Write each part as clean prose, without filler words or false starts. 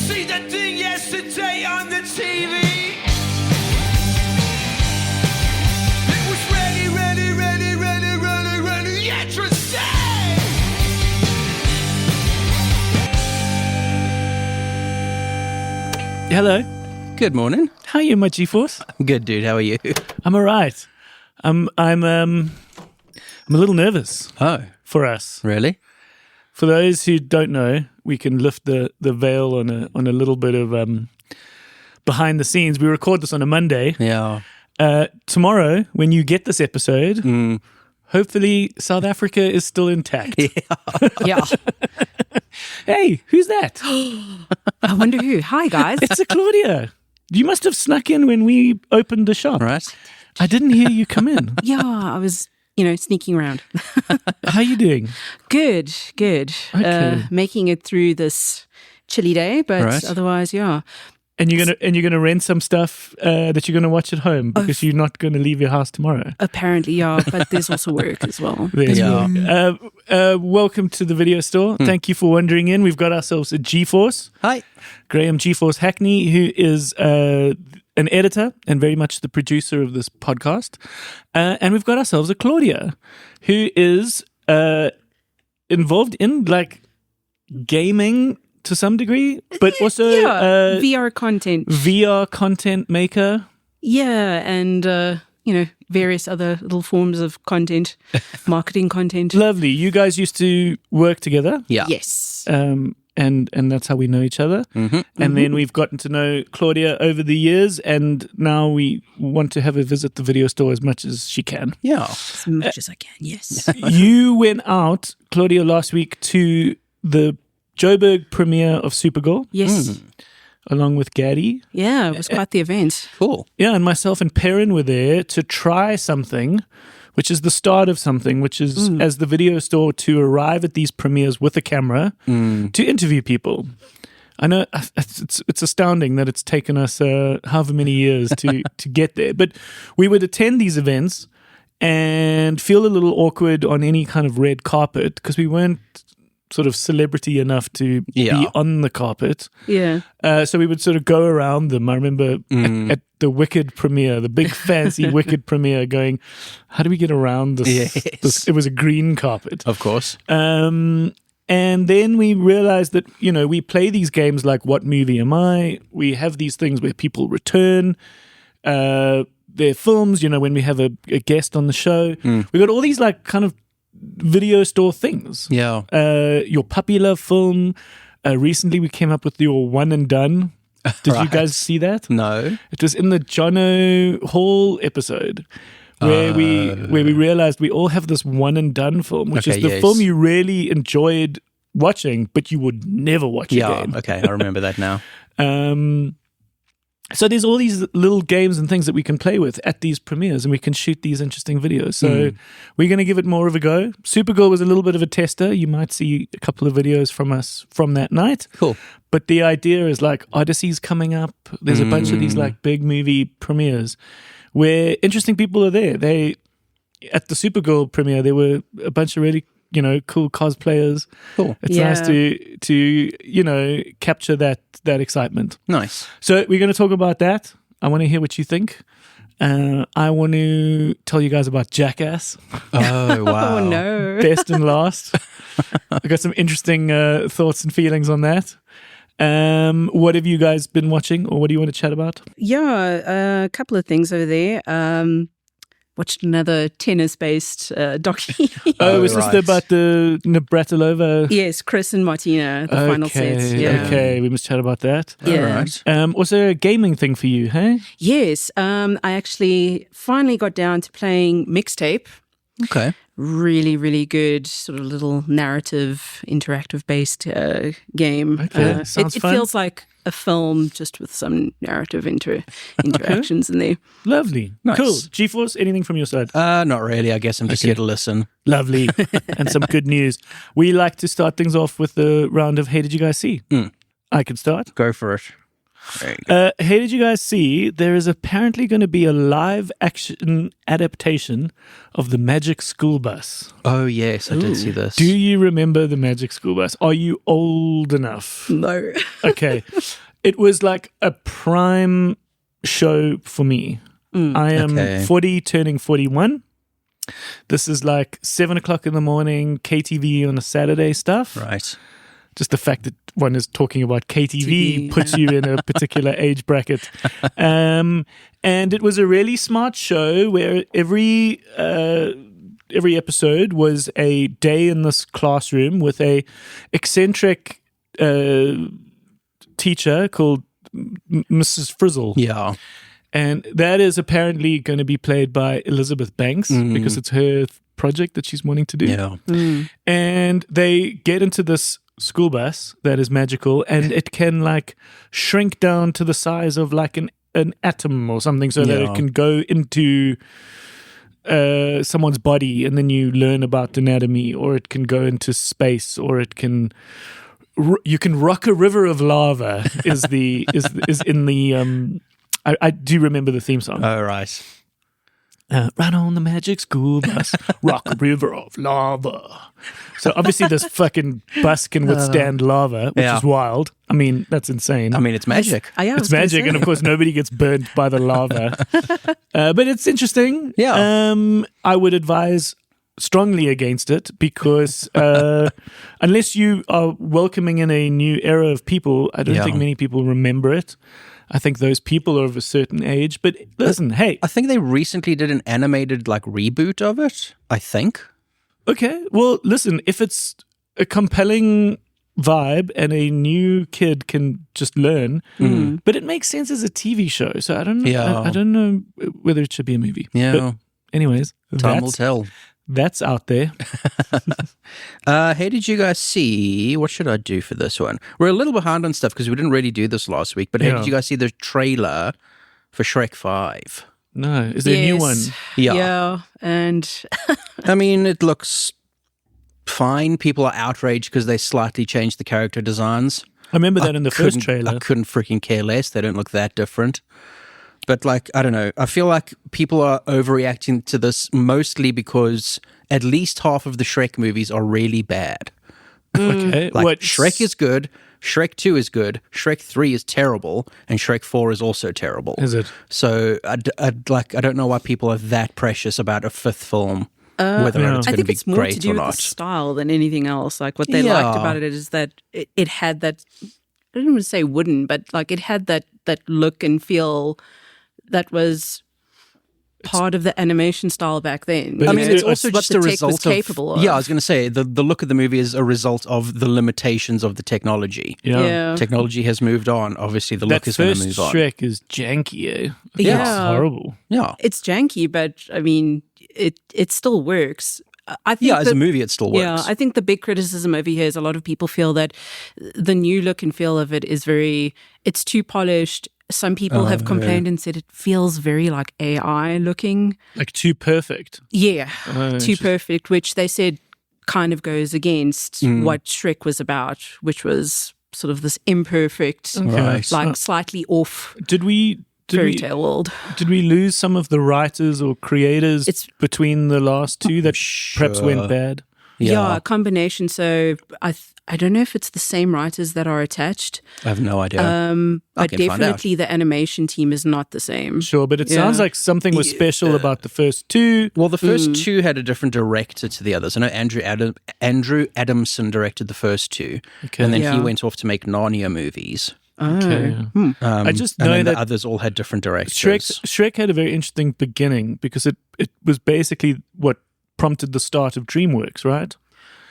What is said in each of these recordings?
see that thing yesterday on the TV? It was ready, interesting! Hello. Good morning. How are you, my G-Force? I'm good, dude. How are you? I'm all right. I'm a little nervous Oh, for us. really? For those who don't know, we can lift the veil on a little bit of behind the scenes. We record this on a Monday. Yeah. Tomorrow, when you get this episode, hopefully South Africa is still intact. Yeah. Hey, who's that? I wonder who. Hi, guys. It's a Claudia. You must have snuck in when we opened the shop. Right. I didn't hear you come in. Yeah, I was, sneaking around. How are you doing? Good. Okay. Making it through this chilly day, but Right. otherwise, yeah. And you're gonna rent some stuff that you're gonna watch at home because you're not gonna leave your house tomorrow. Apparently, yeah, but there's also work as well. There's Yeah. more. Welcome to the video store. Thank you for wandering in. We've got ourselves a G-Force, Hi. Graeme G-Force Hackney, who is an editor and very much the producer of this podcast. And we've got ourselves a Claudia, who is involved in like gaming to some degree, but also VR content. VR content maker. Yeah, and, various other little forms of content, marketing content. Lovely. You guys used to work together. Yeah. Yes. And that's how we know each other. And then we've gotten to know Claudia over the years, and now we want to have her visit the video store as much as she can. Yeah. As much as I can, yes. You went out, Claudia, last week to the Joburg premiere of Supergirl, Yes. along with Gaddy. Yeah, it was quite the event. Cool. Yeah, and myself and Perrin were there to try something, which is the start of something, which is as the video store to arrive at these premieres with a camera to interview people. I know it's astounding that it's taken us however many years to get there, but we would attend these events and feel a little awkward on any kind of red carpet because we weren't sort of celebrity enough to be on the carpet. Yeah. So we would sort of go around them. I remember at the Wicked premiere, the big fancy Wicked premiere, going, how do we get around this? Yes. It was a green carpet. Of course. And then we realized that, we play these games like What Movie Am I? We have these things where people return their films, when we have a guest on the show. We got all these like kind of video store things. Yeah. Your Puppy Love film. Recently we came up with your One and Done. Did you Right. guys see that? No. It was in the Jono Hall episode where we realized we all have this One and Done film, which is the film you really enjoyed watching, but you would never watch again. Okay. I remember that now. So there's all these little games and things that we can play with at these premieres, and we can shoot these interesting videos. So we're going to give it more of a go. Supergirl was a little bit of a tester. You might see a couple of videos from us from that night. Cool. But the idea is like Odyssey's coming up. There's a bunch of these like big movie premieres where interesting people are there. At the Supergirl premiere, there were a bunch of really cool cosplayers. Cool. It's nice to capture that excitement. Nice. So we're going to talk about that. I want to hear what you think. I want to tell you guys about Jackass. Oh, wow. Oh, no. Best and last. I got some interesting thoughts and feelings on that. What have you guys been watching, or what do you want to chat about? Yeah, a couple of things over there. Watched another tennis-based documentary. Is this about the Navratilova? Yes, Chris and Martina, the final sets. Yeah. Okay, we must chat about that. Yeah. All right. Was there a gaming thing for you, hey? Yes, I actually finally got down to playing Mixtape. Okay. Really, really good sort of little narrative, interactive-based game. Okay, sounds it fun. feels like a film just with some narrative interactions in there. Lovely. Nice. Cool. G-Force, anything from your side? Not really. I guess I'm just here to listen. Lovely. And some good news. We like to start things off with the round of, hey, did you guys see? I can start. Go for it. Very good. Hey, did you guys see there is apparently going to be a live action adaptation of the Magic School Bus? Oh, yes, I did see this. Do you remember the Magic School Bus? Are you old enough? No. Okay. It was like a prime show for me. I am 40, turning 41. This is like 7 o'clock in the morning, KTV on a Saturday stuff. Right. Just the fact that one is talking about KTV puts you in a particular age bracket. And it was a really smart show where every episode was a day in this classroom with a eccentric teacher called Mrs. Frizzle. Yeah. And that is apparently going to be played by Elizabeth Banks because it's her project that she's wanting to do. Yeah. And they get into this school bus that is magical, and it can like shrink down to the size of like an atom or something, so that it can go into someone's body, and then you learn about anatomy, or it can go into space, or it can you can rock a river of lava. Is in the I do remember the theme song. Oh, right. Ride on the magic school bus, rock a river of lava. So obviously this fucking bus can withstand lava, which is wild. I mean, that's insane. I mean, it's magic. It's magic, and of course nobody gets burnt by the lava. But it's interesting. Yeah. I would advise strongly against it because unless you are welcoming in a new era of people, I don't think many people remember it. I think those people are of a certain age. But listen, hey. I think they recently did an animated like reboot of it, I think. Okay, well, listen, if it's a compelling vibe and a new kid can just learn, but it makes sense as a TV show. So I don't know. Yeah. I don't know whether it should be a movie. Yeah. But anyways, Time will tell. That's out there. Hey, did you guys see, what should I do for this one? We're a little behind on stuff because we didn't really do this last week, but hey, did you guys see the trailer for Shrek 5? No. Is there a new one? Yeah. And I mean, it looks fine. People are outraged because they slightly changed the character designs. I remember that in the first trailer. I couldn't freaking care less. They don't look that different. But like, I don't know. I feel like people are overreacting to this mostly because at least half of the Shrek movies are really bad. Okay. Like Shrek is good, Shrek 2 is good, Shrek 3 is terrible, and Shrek 4 is also terrible. Is it? So I don't know why people are that precious about a fifth film, whether or not it's I going to think be it's more great to do or with not. the style than anything else. Like what they liked about it is that it had that, I didn't want to say wooden, but like it had that look and feel that was part of the animation style back then. But I mean, it's what also just the a tech result was capable of. Yeah, I was going to say the look of the movie is a result of the limitations of the technology. Yeah. Technology has moved on. Obviously, the look is going to move on. That first Shrek is janky, eh? Yeah. It's horrible. Yeah, It's janky, but I mean, it still works. I think as a movie, it still works. Yeah, I think the big criticism over here is a lot of people feel that the new look and feel of it is it's too polished. Some people have complained and said it feels very like AI looking. Like too perfect. Yeah, too perfect, which they said kind of goes against what Shrek was about, which was sort of this imperfect, Right. like slightly off Did we fairy tale world. Did we lose some of the writers or creators between the last two that perhaps went bad? Yeah, a combination. So I don't know if it's the same writers that are attached. I have no idea. But can find out. definitely the animation team is not the same. Sure, but it sounds like something was special about the first two. Well, the first two had a different director to the others. I know Andrew Adamson directed the first two, and then he went off to make Narnia movies. Okay. I just know and then that the others all had different directors. Shrek had a very interesting beginning because it was basically what prompted the start of DreamWorks, right?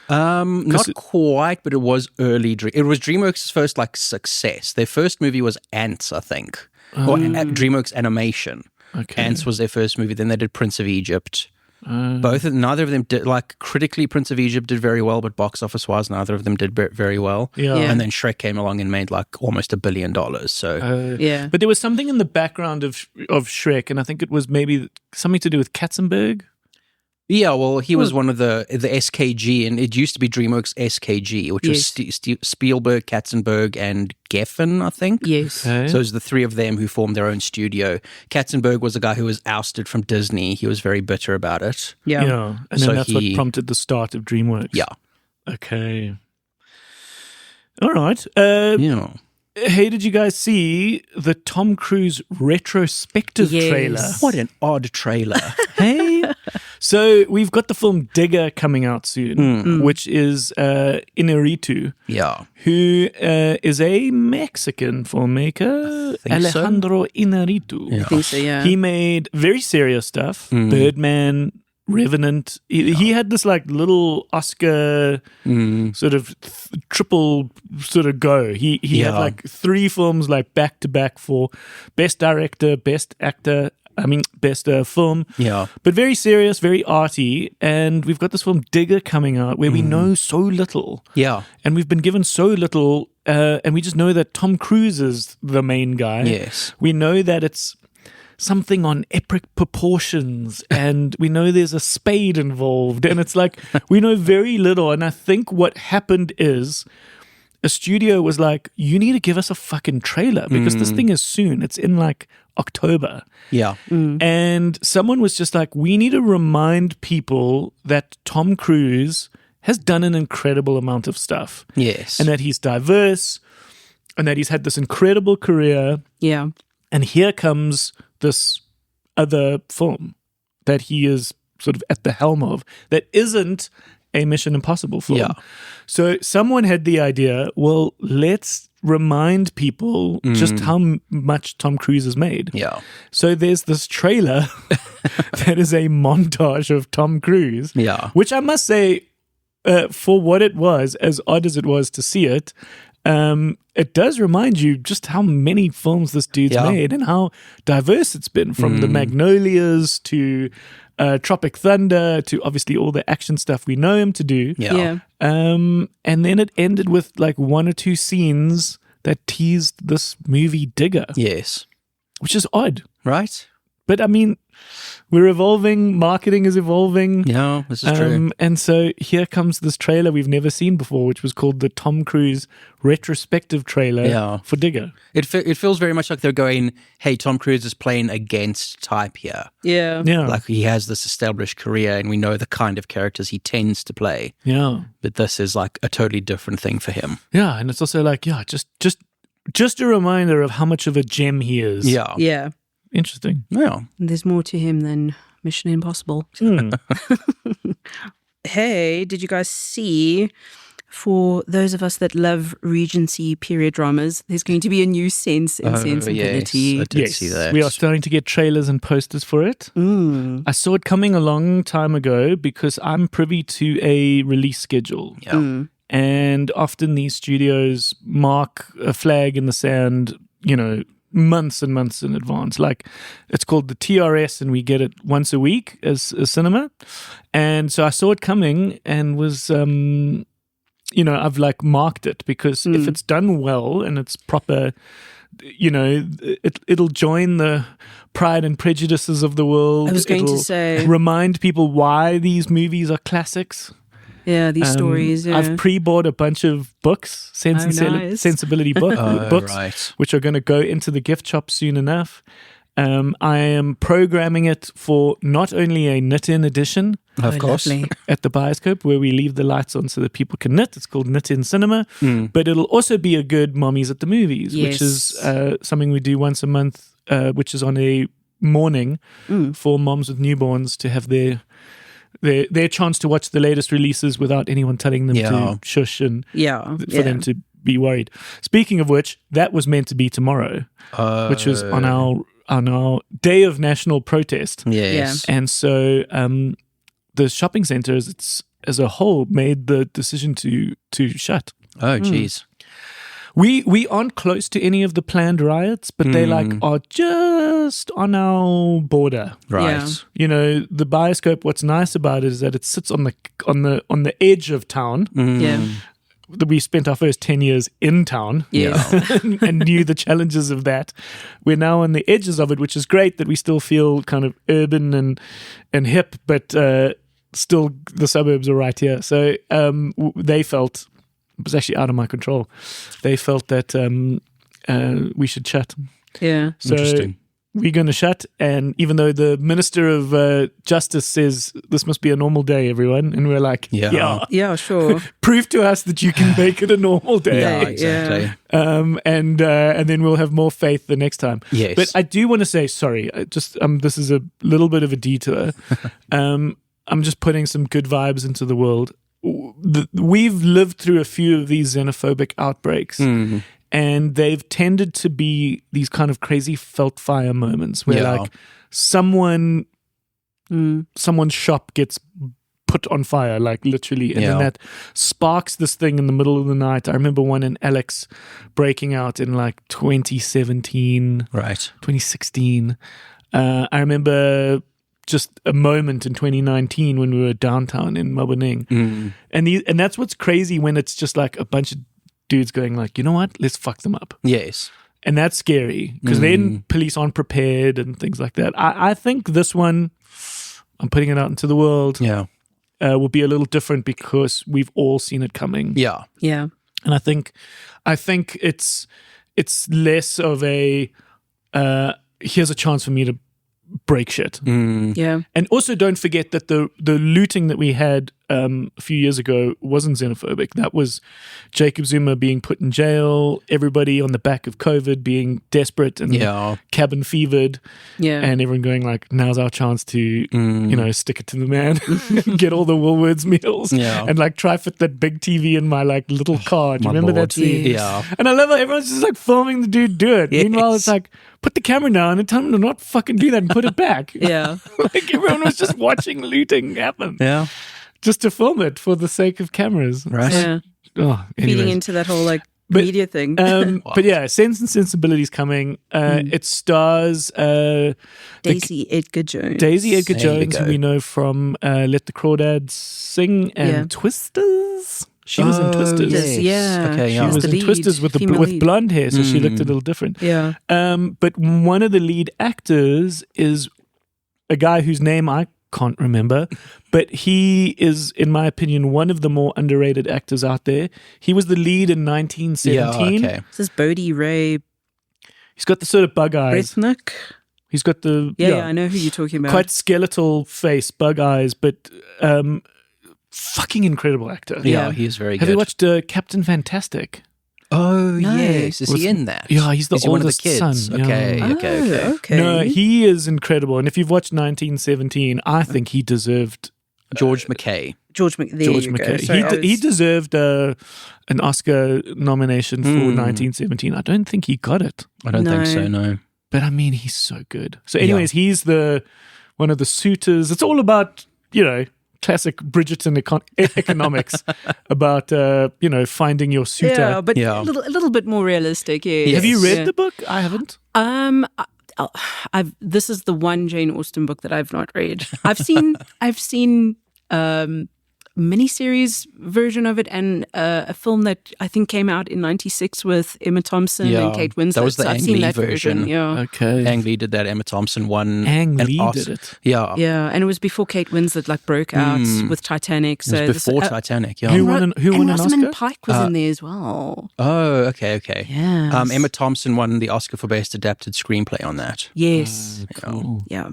Not quite, but it was early. It was DreamWorks' first success. Their first movie was Ants, I think, or DreamWorks Animation. Okay. Ants was their first movie. Then they did Prince of Egypt. Neither of them did critically. Prince of Egypt did very well, but box office wise, neither of them did very well. Yeah. And then Shrek came along and made almost $1 billion. So but there was something in the background of Shrek, and I think it was maybe something to do with Katzenberg. Yeah, well, he was one of the SKG, and it used to be DreamWorks SKG, which was Spielberg, Katzenberg, and Geffen, I think. Yes. Okay. So it was the three of them who formed their own studio. Katzenberg was a guy who was ousted from Disney. He was very bitter about it. Yeah. And So then that's what prompted the start of DreamWorks. Yeah. Okay. All right. Yeah. Hey, did you guys see the Tom Cruise retrospective Yes. trailer? What an odd trailer. Hey. So we've got the film Digger coming out soon, which is Inarritu, Yeah. who is a Mexican filmmaker, think so. Alejandro Inarritu. I think so, yeah. He made very serious stuff, Birdman, Revenant. He had this like little Oscar sort of triple sort of go. He had like 3 films like back to back for best director, best actor. I mean, best film. Yeah. But very serious, very arty. And we've got this film Digger coming out where we know so little. Yeah. And we've been given so little. And we just know that Tom Cruise is the main guy. Yes. We know that it's something on epic proportions, and we know there's a spade involved, and it's like we know very little. And I think what happened is a studio was like, you need to give us a fucking trailer because this thing is soon. It's in like October. Yeah. And someone was just like, we need to remind people that Tom Cruise has done an incredible amount of stuff. Yes. And that he's diverse, and that he's had this incredible career. Yeah. And here comes this other film that he is sort of at the helm of that isn't a Mission Impossible film. Yeah. So someone had the idea, well, let's remind people just how much Tom Cruise has made. Yeah. So there's this trailer that is a montage of Tom Cruise. Yeah. Which I must say, for what it was, as odd as it was to see it, it does remind you just how many films this dude's made and how diverse it's been, from the Magnolias to Tropic Thunder to obviously all the action stuff we know him to do. Yeah. And then it ended with like 1 or 2 scenes that teased this movie Digger, Yes. which is odd. Right? But I mean, we're evolving, marketing is evolving. Yeah, this is true. And so here comes this trailer we've never seen before, which was called the Tom Cruise retrospective trailer for Digger. It feels very much like they're going, hey, Tom Cruise is playing against type here. Yeah. Yeah. Like he has this established career and we know the kind of characters he tends to play. Yeah. But this is like a totally different thing for him. Yeah. And it's also like, just a reminder of how much of a gem he is. Yeah. Yeah. Interesting. Yeah. There's more to him than Mission Impossible. Hey, did you guys see, for those of us that love Regency period dramas, there's going to be a new Sense and Sensibility. Yes, I did see that. We are starting to get trailers and posters for it. I saw it coming a long time ago because I'm privy to a release schedule. Yeah. And often these studios mark a flag in the sand, months and months in advance. Like, it's called the TRS, and we get it once a week as a cinema. And so I saw it coming and was, I've like marked it because if it's done well and it's proper, it'll join the Pride and Prejudices of the world. I was going to say, remind people why these movies are classics. Yeah, these stories. Yeah. I've pre-bought a bunch of books, nice. Sensibility books, right. which are going to go into the gift shop soon enough. I am programming it for not only a knit-in edition, Of course. Lovely. at the Bioscope, where we leave the lights on so that people can knit. It's called Knit in Cinema. But it'll also be a good Mommies at the Movies, which is something we do once a month, which is on a morning for moms with newborns to have their chance to watch the latest releases without anyone telling them to shush and for them to be worried. Speaking of which, that was meant to be tomorrow, which was on our day of national protest. Yes. And so the shopping centres as a whole made the decision to shut. Oh, geez. We aren't close to any of the planned riots, but they are just on our border. Right. Yeah. The Bioscope, what's nice about it is that it sits on the edge of town. Yeah. We spent our first 10 years in town and knew the challenges of that. We're now on the edges of it, which is great that we still feel kind of urban and hip, but still the suburbs are right here. So they felt, it was actually out of my control. They felt that we should shut. Yeah. So Interesting. we're going to shut. And even though the Minister of Justice says this must be a normal day, everyone, and we're like, Yeah, sure. prove to us that you can make it a normal day. Yeah, exactly. And then we'll have more faith the next time. Yes. But I do want to say, sorry, just this is a little bit of a detour. I'm just putting some good vibes into the world. We've lived through a few of these xenophobic outbreaks, and they've tended to be these kind of crazy felt fire moments where like someone's shop gets put on fire, like literally, and then that sparks this thing in the middle of the night. I remember one in Alex breaking out in like 2017, Right. 2016. I remember just a moment in 2019 when we were downtown in Mabuning. And that's what's crazy, when it's just like a bunch of dudes going like, you know what, let's fuck them up. Yes. And that's scary, because then police aren't prepared and things like that. I think this one, I'm putting it out into the world, will be a little different because we've all seen it coming. Yeah. Yeah. And I think it's less of a here's a chance for me to break shit. Yeah. And also don't forget that the looting that we had a few years ago wasn't xenophobic. That was Jacob Zuma being put in jail, everybody on the back of COVID being desperate and cabin fevered, and everyone going like, now's our chance to stick it to the man, get all the Woolworths meals, and like try fit that big TV in my like little car. Do you remember that scene? Yeah. And I love how everyone's just like filming the dude do it. Meanwhile, it's like, put the camera down and tell him to not fucking do that and put it back. Yeah. Like everyone was just watching looting happen. Yeah. Just to film it for the sake of cameras. Right. Yeah. Oh, Feeding anyways. into that whole like media thing. But yeah, Sense and Sensibility's coming. It stars Daisy Edgar Jones. Daisy Edgar There you Jones, who go. we know from Let the Crawdads Sing and Twisters. She was in Twisters. yes. Yeah. Okay, She yeah. was the in lead, Twisters with female lead. blonde hair, so she looked a little different. Yeah. But one of the lead actors is a guy whose name I can't remember, but he is, in my opinion, one of the more underrated actors out there. He was the lead in 1917. Yeah, okay. This is Bodie Ray He's got the sort of bug eyes. Brethnick. He's got the Yeah, I know who you're talking about. quite skeletal face, bug eyes, but fucking incredible actor. Yeah, he is very Have good. you watched Captain Fantastic? Oh, No. yes. Is he in that? Yeah, he's the Is he one of the oldest kids? son. Okay, Yeah. okay. Okay. No, he is incredible. And if you've watched 1917, I think he deserved George McKay. George there George you go. McKay. Sorry, He deserved an Oscar nomination for 1917. I don't think he got it, I don't think so, no. but I mean, he's so good. So, anyways, he's one of the suitors. It's all about classic Bridgerton economics about finding your suitor. Yeah, but Yeah. a little bit more realistic. Yeah. Have you read Yeah. the book? I haven't. This is the one Jane Austen book that I've not read. I've seen miniseries version of it and a film that I think came out in '96 with Emma Thompson Yeah, and Kate Winslet. that was the So I've Ang seen Lee that version. Yeah. Okay. Ang Lee did that. Emma Thompson won. Ang an Lee Oscar. did it. Yeah. Yeah, and it was before Kate Winslet broke out with Titanic. It was before Titanic, yeah. Who won an and Oscar? Rosamund Pike was in there as well. Oh, okay. Yes. Emma Thompson won the Oscar for Best Adapted Screenplay on that. Yes. Cool. Yeah.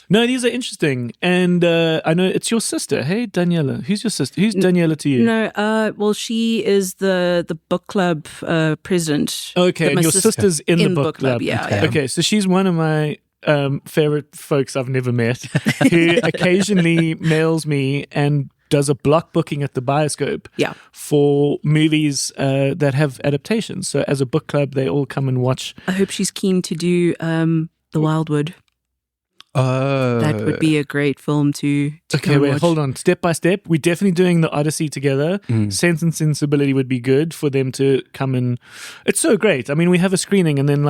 No, these are interesting. And I know it's your sister. Hey, Daniela. Who's your sister? Who's Daniela to you? No, well, she is the book club president. Okay, But and my your sister's in the book club. Yeah, Okay. yeah. Okay, so she's one of my favorite folks I've never met, who occasionally mails me and does a block booking at the Bioscope Yeah. for movies that have adaptations. So as a book club, they all come and watch. I hope she's keen to do The Wildwood. Oh. That would be a great film to Okay, wait, hold on. Step by step, we're definitely doing the Odyssey together. Sense and Sensibility would be good for them to come and... It's so great. I mean, we have a screening and then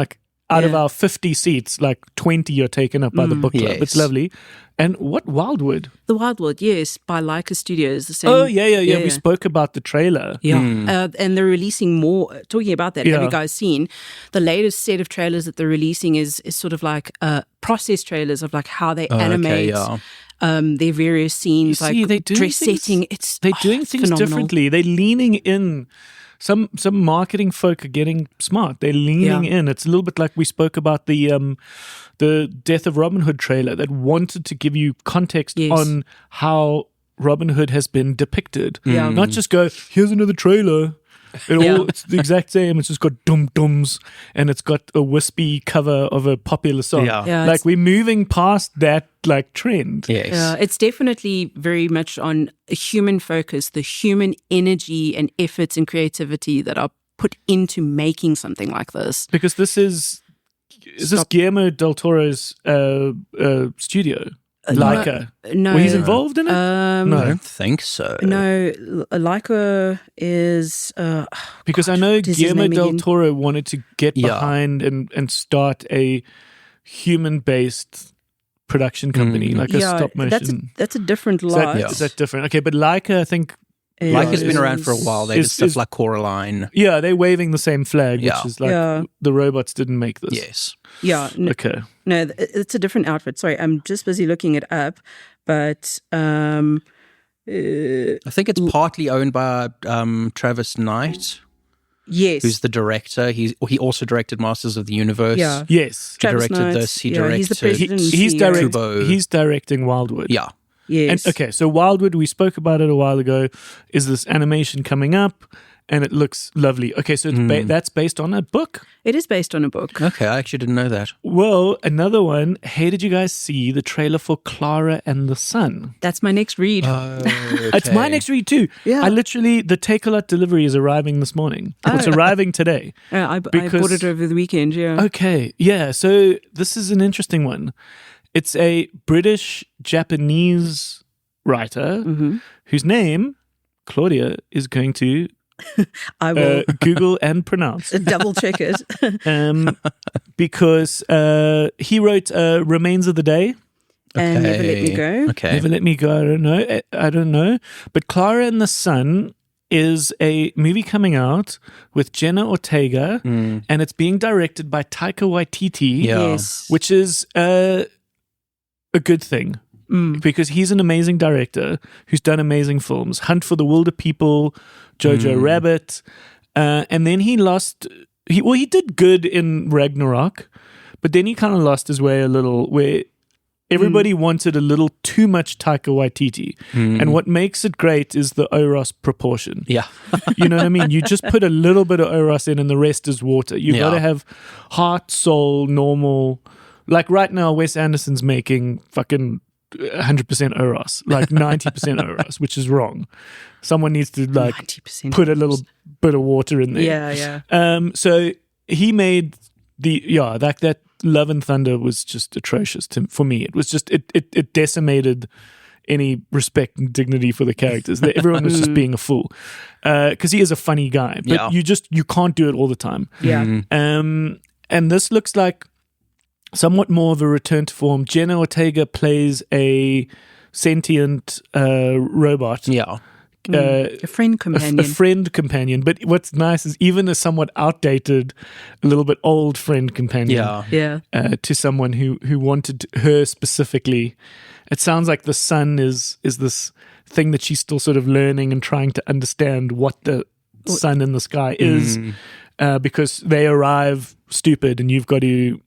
out of our 50 seats, 20 are taken up by the book club. Yes. It's lovely. And what Wildwood? The Wildwood, yes, by Leica Studios. The same. Oh, yeah. We spoke about the trailer. Yeah, and they're releasing more. Talking about that, have Yeah. you guys seen the latest set of trailers that they're releasing? Is sort of like process trailers of how they animate their various scenes, see, they're doing dress things- setting. It's They're doing things phenomenal. differently. They're leaning in. Some marketing folk are getting smart. They're leaning in. It's a little bit like we spoke about the Death of Robin Hood trailer that wanted to give you context Yes. on how Robin Hood has been depicted. Yeah. Not just go, here's another trailer. It's the exact same. It's just got dum-dums and it's got a wispy cover of a popular song. Yeah. Yeah, Like it's- we're moving past that like trend. Yes. It's definitely very much on a human focus, the human energy and efforts and creativity that are put into making something like this. Because this is this Guillermo del Toro's studio? Laika. No, Well, he's involved in it? I no. don't think so. No, Laika is. Because I know what is his Guillermo name del again? Toro wanted to get Yeah. behind and start a human-based production company, like a stop motion. That's a different Is lot. that, is that different? Okay, but Laika, I think, Laika's been around for a while. They did Is- stuff is- like Coraline. yeah, they're waving the same flag, Yeah. which is like Yeah. the robots didn't make this. Yes. Yeah, Okay. no, it's a different outfit. Sorry, I'm just busy looking it up, but I think it's partly owned by Travis Knight, yes, who's the director. He also directed Masters of the Universe. yeah, Yes. Travis directed Knight, this, he he's the directed- president. and He's, CEO. Kubo. he's directing Wildwood. Yeah. Yes. And, okay, so Wildwood, we spoke about it a while ago. Is this animation coming up? And it looks lovely. Okay, so it's that's based on a book. It is based on a book. Okay, I actually didn't know that. Well, another one. Hey, did you guys see the trailer for Clara and the Sun? That's my next read. It's my next read too. Yeah. I literally, the Take-A-Lot delivery is arriving this morning. It's arriving today. I bought because- it over the weekend. Yeah. Okay, yeah. So this is an interesting one. It's a British-Japanese writer whose name, Claudia, is going to I will Google and pronounce. double check it. Because he wrote Remains of the Day. And Never Let Me Go. Okay. Never Let Me Go. I don't know. But Clara and the Sun is a movie coming out with Jenna Ortega, and it's being directed by Taika Waititi, Yeah. Yes. which is a good thing. Because he's an amazing director who's done amazing films. Hunt for the Wilder People, Jojo Rabbit. And then he lost... He did good in Ragnarok, but then he kind of lost his way a little where everybody wanted a little too much Taika Waititi. And what makes it great is the Oros proportion. Yeah. You know what I mean? You just put a little bit of Oros in and the rest is water. You got to have heart, soul, normal... Like right now, Wes Anderson's making fucking 100% Oros, like 90% Oros, which is wrong. Someone needs to like 90%. put a little bit of water in there. Yeah. So he made that Love and Thunder was just atrocious for me. It was just it decimated any respect and dignity for the characters. Everyone was just being a fool because he is a funny guy, but you can't do it all the time. Yeah. And this looks like somewhat more of a return to form. Jenna Ortega plays a sentient robot. Yeah. A friend companion. A friend companion. But what's nice is even a somewhat outdated, a little bit old friend companion. Yeah. Yeah. To someone who wanted her specifically. It sounds like the sun is this thing that she's still sort of learning and trying to understand what the sun in the sky is, because they arrive stupid and you've got to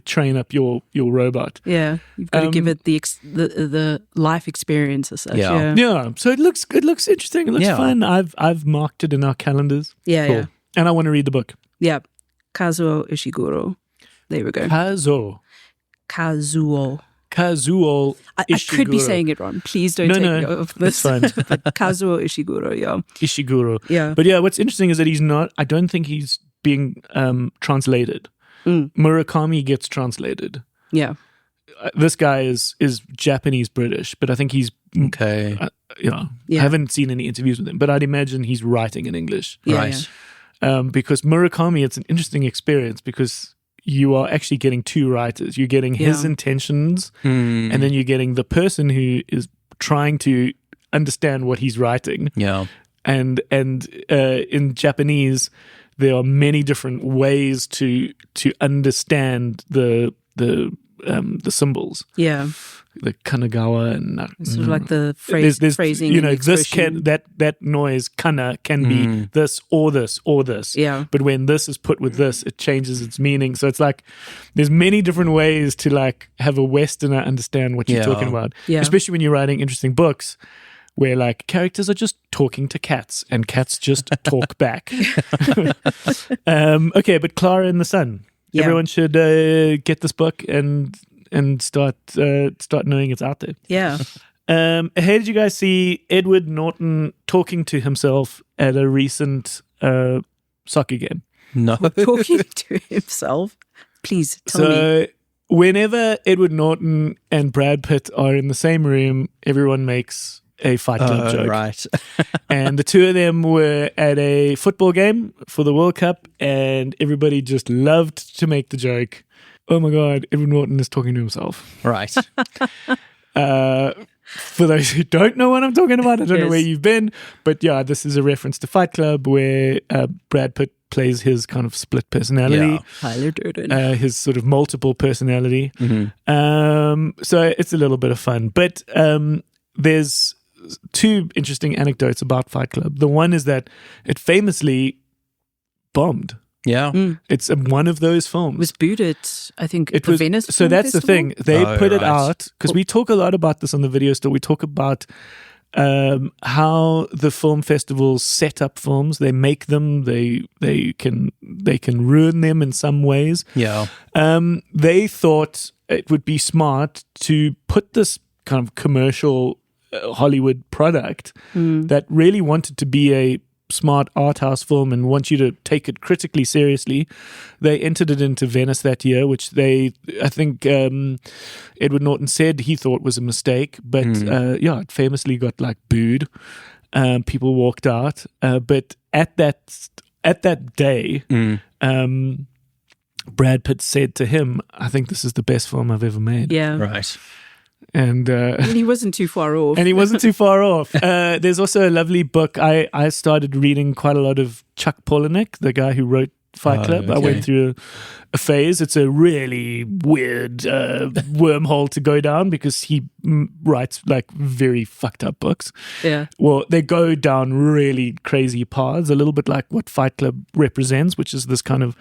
train up your robot. Yeah. You've got to give it the life experience as such. Yeah. Yeah, so it looks interesting. It looks fun. I've marked it in our calendars. Yeah. Cool. Yeah. And I want to read the book. Yeah. Kazuo Ishiguro. There we go. Kazuo Kazuo. Ishiguro. I could be saying it wrong. Please don't take me off this. It's fine. But Kazuo Ishiguro, yeah. Ishiguro. Yeah. But yeah, what's interesting is that I don't think he's being translated. Murakami gets translated. Yeah. This guy is Japanese British, but I think he's Okay. I haven't seen any interviews with him, but I'd imagine he's writing in English. Yeah, Right. Because Murakami, it's an interesting experience because you are actually getting two writers. You're getting his intentions, and then you're getting the person who is trying to understand what he's writing. Yeah. And in Japanese, there are many different ways to understand the symbols. Yeah. the Kanagawa and Sort of like the there's phrasing. you know, and this expression. can that noise kana can be this or this or this. Yeah. But when this is put with this, it changes its meaning. So it's like there's many different ways to like have a Westerner understand what you're talking about. Yeah. Especially when you're writing interesting books where like characters are just talking to cats and cats just talk back. Okay, but Clara and the Sun. Yeah. Everyone should get this book and start knowing it's out there. Yeah. How did you guys see Edward Norton talking to himself at a recent soccer game? No. Talking to himself. Please tell me. So whenever Edward Norton and Brad Pitt are in the same room, everyone makes a Fight Club joke. Right. And the two of them were at a football game for the World Cup, and everybody just loved to make the joke. Oh my God, Edward Norton is talking to himself. Right. For those who don't know what I'm talking about, I don't know Yes. where you've been, but yeah, this is a reference to Fight Club where Brad Pitt plays his kind of split personality, Tyler Durden. his sort of multiple personality. So it's a little bit of fun, but there's two interesting anecdotes about Fight Club. The one is that it famously bombed. Yeah. It's one of those films. It was booed at, I think, It the was Venice so Film that's the Festival? thing. They Oh, put it right. out because we talk a lot about this on the video store. We talk about how the film festivals set up films. They make them. They can ruin them in some ways. Yeah. They thought it would be smart to put this kind of commercial Hollywood product that really wanted to be a smart art house film and want you to take it critically seriously. They entered it into Venice that year, which I think Edward Norton said he thought was a mistake, but it famously got like booed. People walked out, but at that day, Brad Pitt said to him, "I think this is the best film I've ever made." Yeah. Right. And And he wasn't too far off. and he wasn't too far off. There's also a lovely book. I started reading quite a lot of Chuck Palahniuk, the guy who wrote Fight Club. I okay. went through a phase. It's a really weird wormhole to go down because he writes like very fucked up books. Yeah. Well, they go down really crazy paths, a little bit like what Fight Club represents, which is this kind of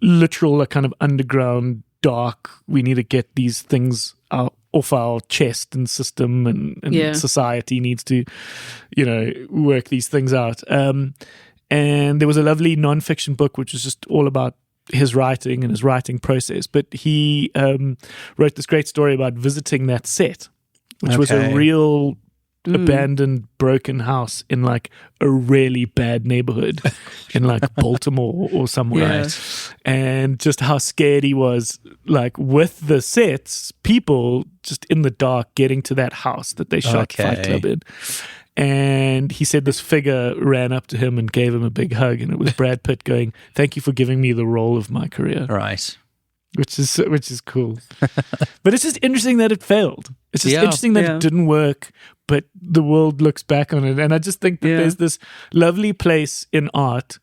literal, a kind of underground, dark, we need to get these things out off our chest and system, and society needs to, work these things out. And there was a lovely non-fiction book which was just all about his writing and his writing process. But he wrote this great story about visiting that set, which was a Okay. real abandoned, broken house in like a really bad neighborhood in like Baltimore or somewhere. Right. And just how scared he was, like with the sets, people just in the dark getting to that house that they shot Fight Okay. Club in. And he said this figure ran up to him and gave him a big hug, and it was Brad Pitt going, "Thank you for giving me the role of my career," Right. which is cool. But it's just interesting that it failed. It's just Yeah. interesting that Yeah. it didn't work, but the world looks back on it. And I just think that there's this lovely place in art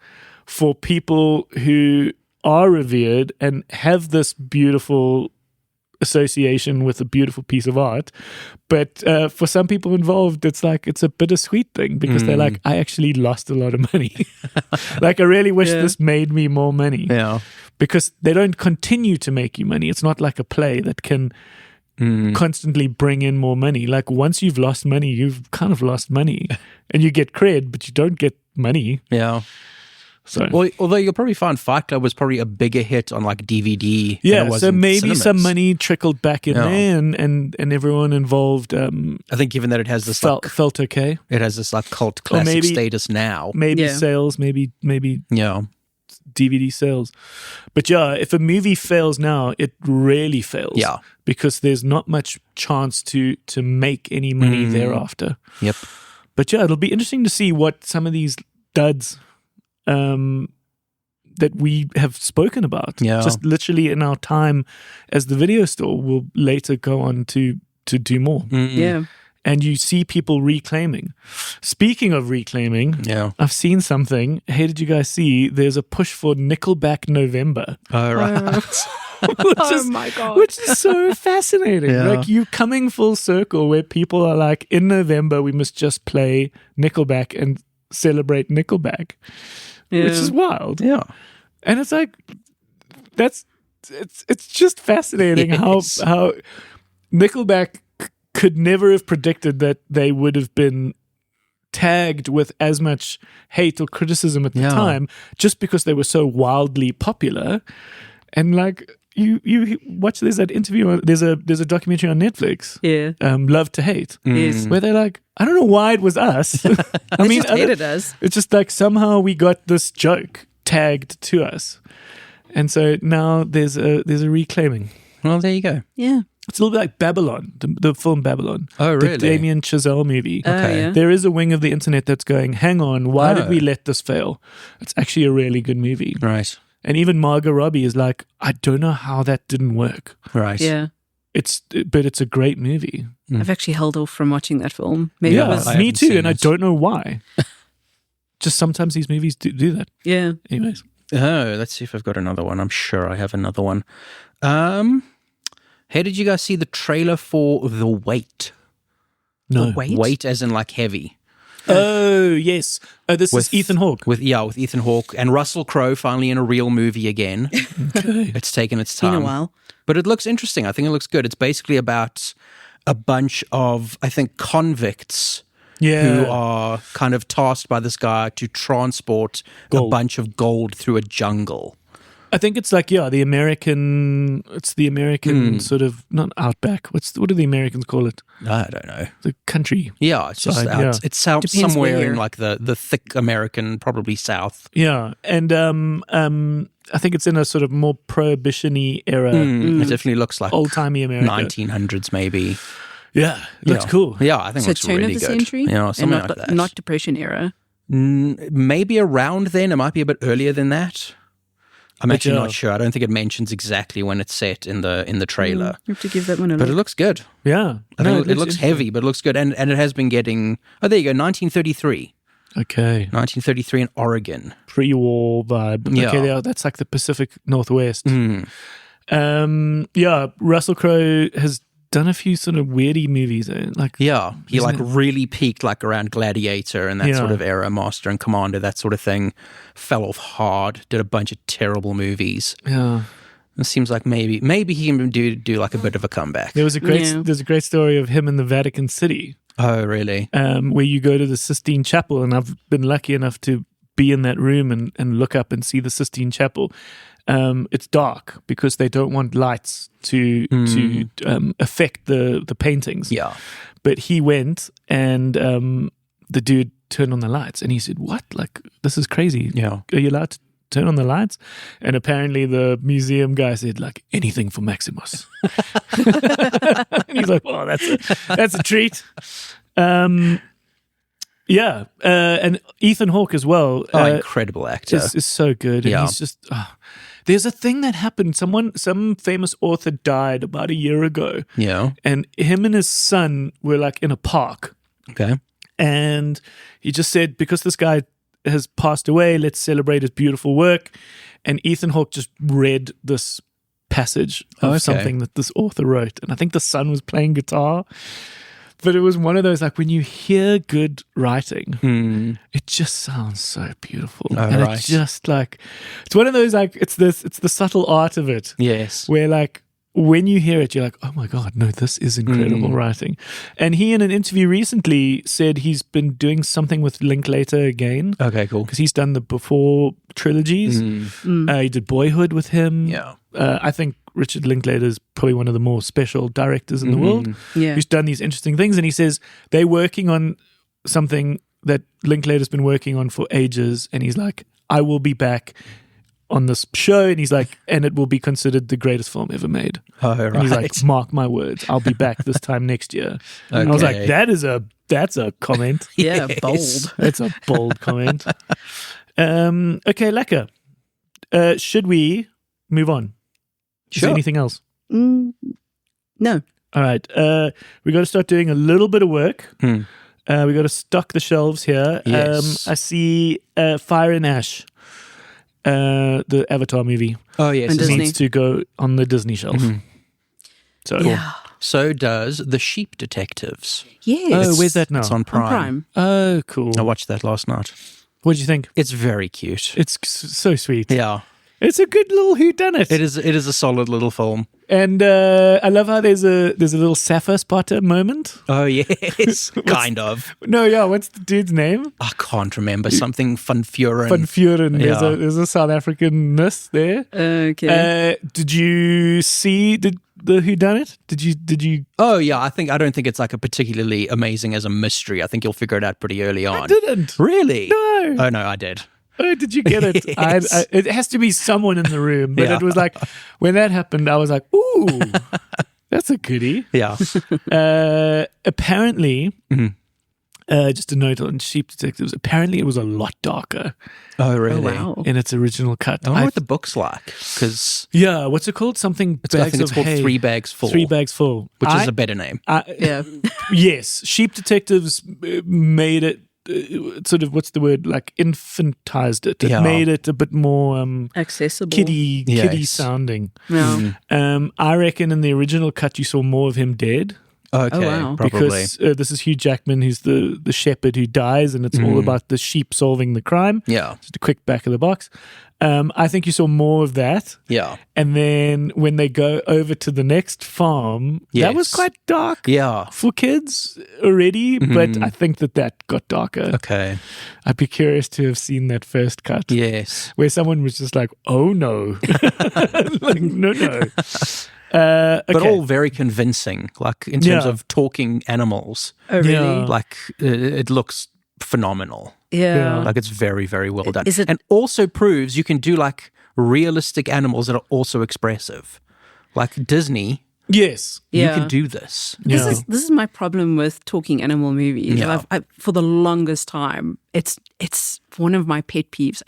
for people who are revered and have this beautiful association with a beautiful piece of art. But for some people involved, it's a bittersweet thing because they're like, I actually lost a lot of money. Like, I really wish this made me more money. Yeah. Because they don't continue to make you money. It's not like a play that can constantly bring in more money. Like, once you've lost money, you've kind of lost money. And you get cred, but you don't get money. Yeah. So Well, although you'll probably find Fight Club was probably a bigger hit on like DVD. than yeah, it was so in maybe cinemas. some money trickled back in Yeah. there, and everyone involved I think given that it has this felt okay. it has this like cult classic maybe- status now. Maybe Yeah. sales, maybe Yeah. DVD sales. But yeah, if a movie fails now, it really fails. Yeah. Because there's not much chance to make any money thereafter. Yep. But yeah, it'll be interesting to see what some of these duds that we have spoken about, Yeah. just literally in our time as the video store, will later go on to do more. Yeah. And you see people reclaiming. Speaking of reclaiming, Yeah. I've seen something. Hey, did you guys see? There's a push for Nickelback November. All right. my God. Which is so fascinating. Yeah. Like you coming full circle where people are like, in November we must just play Nickelback and celebrate Nickelback, which is wild. Yeah. And it's like it's just fascinating Yes. how Nickelback could never have predicted that they would have been tagged with as much hate or criticism at the time, just because they were so wildly popular. And like you watch, there's that interview, there's a documentary on Netflix, Love to Hate, Yes. where they're like, I don't know why it was us. I They just hated us. It's just like somehow we got this joke tagged to us, and so now there's a reclaiming. Well, there you go. Yeah. It's a little bit like Babylon, the film Babylon. Oh, really? The Damien Chazelle movie. Okay. Yeah. There is a wing of the internet that's going, hang on, why did we let this fail? It's actually a really good movie. Right. And even Margot Robbie is like, I don't know how that didn't work. Right. Yeah. But it's a great movie. I've actually held off from watching that film. Maybe it was. I me haven't too, seen and I it. don't know why. Just sometimes these movies do that. Yeah. Anyways. Oh, let's see if I've got another one. I'm sure I have another one. Hey, did you guys see the trailer for The Weight? No. Wait. Weight as in like heavy. Oh, yes. Oh, this is Ethan Hawke. With Ethan Hawke and Russell Crowe finally in a real movie again. It's taken its time. Been a while. But it looks interesting. I think it looks good. It's basically about a bunch of, I think, convicts who are kind of tasked by this guy to transport a bunch of gold through a jungle. I think it's like, the American, sort of, not outback. What do the Americans call it? I don't know. The country. Yeah, it's just Side, out. yeah. It's out Depends somewhere where. in like the thick American, probably South. Yeah. And I think it's in a sort of more prohibition-y era. It definitely looks like Old-timey America. 1900s maybe. Yeah. Looks cool. Yeah, I think it So looks turn really of the good. century? Yeah, And something not, like that. Not Depression era. Maybe around then. It might be a bit earlier than that. I'm actually yeah. not sure. I don't think it mentions exactly when it's set in the trailer. You have to give that one a But it look. looks good. Yeah. I think it looks interesting. heavy, but it looks good. And it has been getting... Oh, there you go. 1933. Okay. 1933 in Oregon. Pre-war vibe. Yeah. Okay, that's like the Pacific Northwest. Russell Crowe has done a few sort of weirdy movies. Like Yeah. He Isn't like it- really peaked like around Gladiator and that Yeah. sort of era, Master and Commander, that sort of thing. Fell off hard. Did a bunch of terrible movies. Yeah. It seems like maybe he can do like a bit of a comeback. There's a great story of him in the Vatican City, Oh, really? where you go to the Sistine Chapel, and I've been lucky enough to be in that room and look up and see the Sistine Chapel. It's dark because they don't want lights to affect the paintings. Yeah. But he went and the dude turned on the lights and he said, "What? Like, this is crazy. Yeah. Are you allowed to turn on the lights?" And apparently the museum guy said, like, anything for Maximus. And he's like, "Oh, that's a treat." And Ethan Hawke as well. Incredible actor. Is so good. And Yeah. he's just there's a thing that happened. Some famous author died about a year ago. Yeah. And him and his son were like in a park. Okay. And he just said, because this guy has passed away, let's celebrate his beautiful work. And Ethan Hawke just read this passage of something that this author wrote. And I think the son was playing guitar. But it was one of those, like, when you hear good writing, it just sounds so beautiful. And right. it's just like, it's one of those, like, it's the subtle art of it. Yes. Where, like, when you hear it, you're like, oh my God, no, this is incredible writing. And he, in an interview recently, said he's been doing something with Linklater again. Okay, cool. Because he's done the Before trilogies. He did Boyhood with him. Yeah. I think Richard Linklater is probably one of the more special directors in the world. Yeah. Who's done these interesting things. And he says they're working on something that Linklater's been working on for ages. And he's like, I will be back on this show. And he's like, and it will be considered the greatest film ever made. Oh, right. And he's like, mark my words, I'll be back this time next year. And I was like, Okay. that's a comment. Yeah, Yes. bold. That's a bold comment. Okay, lekker. Should we move on? Is there Sure. anything else? No. All right. We got to start doing a little bit of work. We got to stock the shelves here. Yes. I see Fire and Ash. the Avatar movie. Oh yes, And It Disney. needs to go on the Disney shelf. So Yeah. So does The Sheep Detectives. Yes. Oh, where's that now? It's on On Prime. Prime. Oh, cool. I watched that last night. What did you think? It's very cute. It's so sweet. Yeah, It's a good little whodunit. it is. It is a solid little film. And I love how there's a little Sapphire Spotter moment. Oh yes, kind of. No, yeah, what's the dude's name? I can't remember something Van Vuren. Van Vuren. Yeah. There's a South African-ness there. Okay. Did you see the whodunit? Did you? Oh yeah, I don't think it's like a particularly amazing as a mystery. I think you'll figure it out pretty early on. I didn't. Really? No. Oh no, I did. Oh, did you get it? Yes. It has to be someone in the room. But Yeah. it was like, when that happened, I was like, ooh, that's a goodie. Yeah. Apparently, Mm-hmm. just a note on Sheep Detectives, apparently it was a lot darker Oh really? wow. in its original cut. I wonder what the book's like because Yeah, what's it called? Something I bags think it's of called hay. 3 Bags Full, 3 Bags Full. which is a better name. Yeah. Yes, Sheep Detectives made it sort of, what's the word, like infantized it. It Yeah. made it a bit more Accessible. kiddie Yes. sounding. Yeah. I reckon in the original cut you saw more of him dead. Okay, wow. probably. Because this is Hugh Jackman, who's the shepherd who dies, and it's all about the sheep solving the crime. Yeah, Just a quick back of the box. I think you saw more of that. yeah, And then when they go over to the next farm, that was Yes. quite dark yeah. for kids already, but I think that got darker. Okay, I'd be curious to have seen that first cut yes. where someone was just like, oh no. Like, no. Okay. But all very convincing, like in terms Yeah. of talking animals. Oh, really? Yeah. Like it looks phenomenal. Yeah. Like it's very, very well done. Is it- and also proves you can do like realistic animals that are also expressive. Like Disney, Yes. you Yeah. can do this. Yeah. This is my problem with talking animal movies. Yeah. For the longest time, it's one of my pet peeves.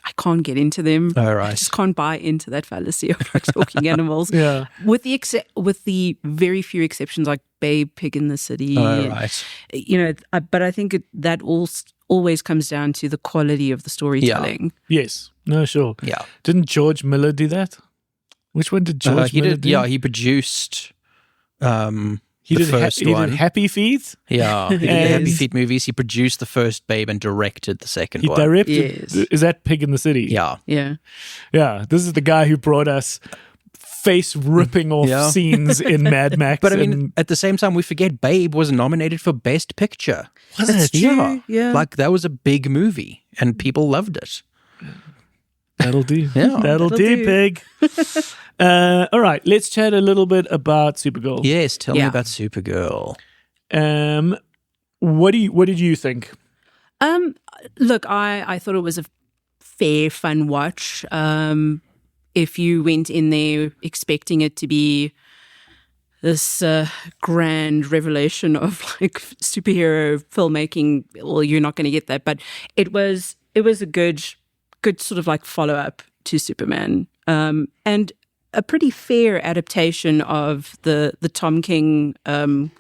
I can't get into them. Oh, right. I just can't buy into that fallacy of like talking animals. Yeah. With the very few exceptions, like Babe, Pig in the City. Oh, right. You know, but I think that always comes down to the quality of the storytelling. Yes. No, sure. Yeah. Didn't George Miller do that? Which one did George He Miller did. do? Yeah, he produced He the did first he one. did Happy Feet. Yeah, he did the Happy And- Feet movies. He produced the first Babe and directed the second He one. directed. Yes. Is that Pig in the City? Yeah, Yeah. Yeah. This is the guy who brought us face ripping off Yeah. scenes in Mad Max. but I mean, and- at the same time, we forget Babe was nominated for Best Picture. wasn't it? Yeah, yeah. like that was a big movie, and people loved it. That'll do. Yeah. That'll do, do. Pig. All right. Let's chat a little bit about Supergirl. Yes, tell me Yeah. about Supergirl. What did you think? Look, I thought it was a fair, fun watch. If you went in there expecting it to be this grand revelation of like superhero filmmaking, well, you're not going to get that. But it was a good sort of like follow up to Superman, and a pretty fair adaptation of the Tom King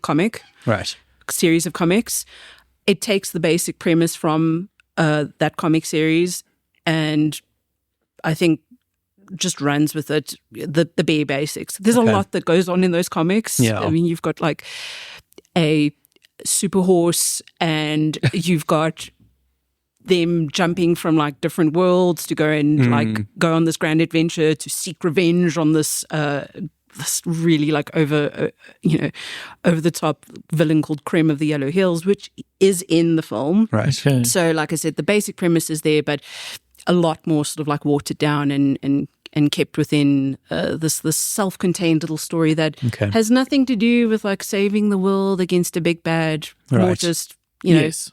comic Right. series of comics. It takes the basic premise from that comic series and I think just runs with it, the bare basics. There's a lot that goes on in those comics. Yeah. I mean, you've got like a super horse and you've got them jumping from like different worlds to go and like go on this grand adventure to seek revenge on this really like over the top villain called Graeme of the Yellow Hills, which is in the film. Right. Okay. So like I said, the basic premise is there, but a lot more sort of like watered down and kept within this self-contained little story that Okay. has nothing to do with like saving the world against a big bad, more Right. just, you know, Yes.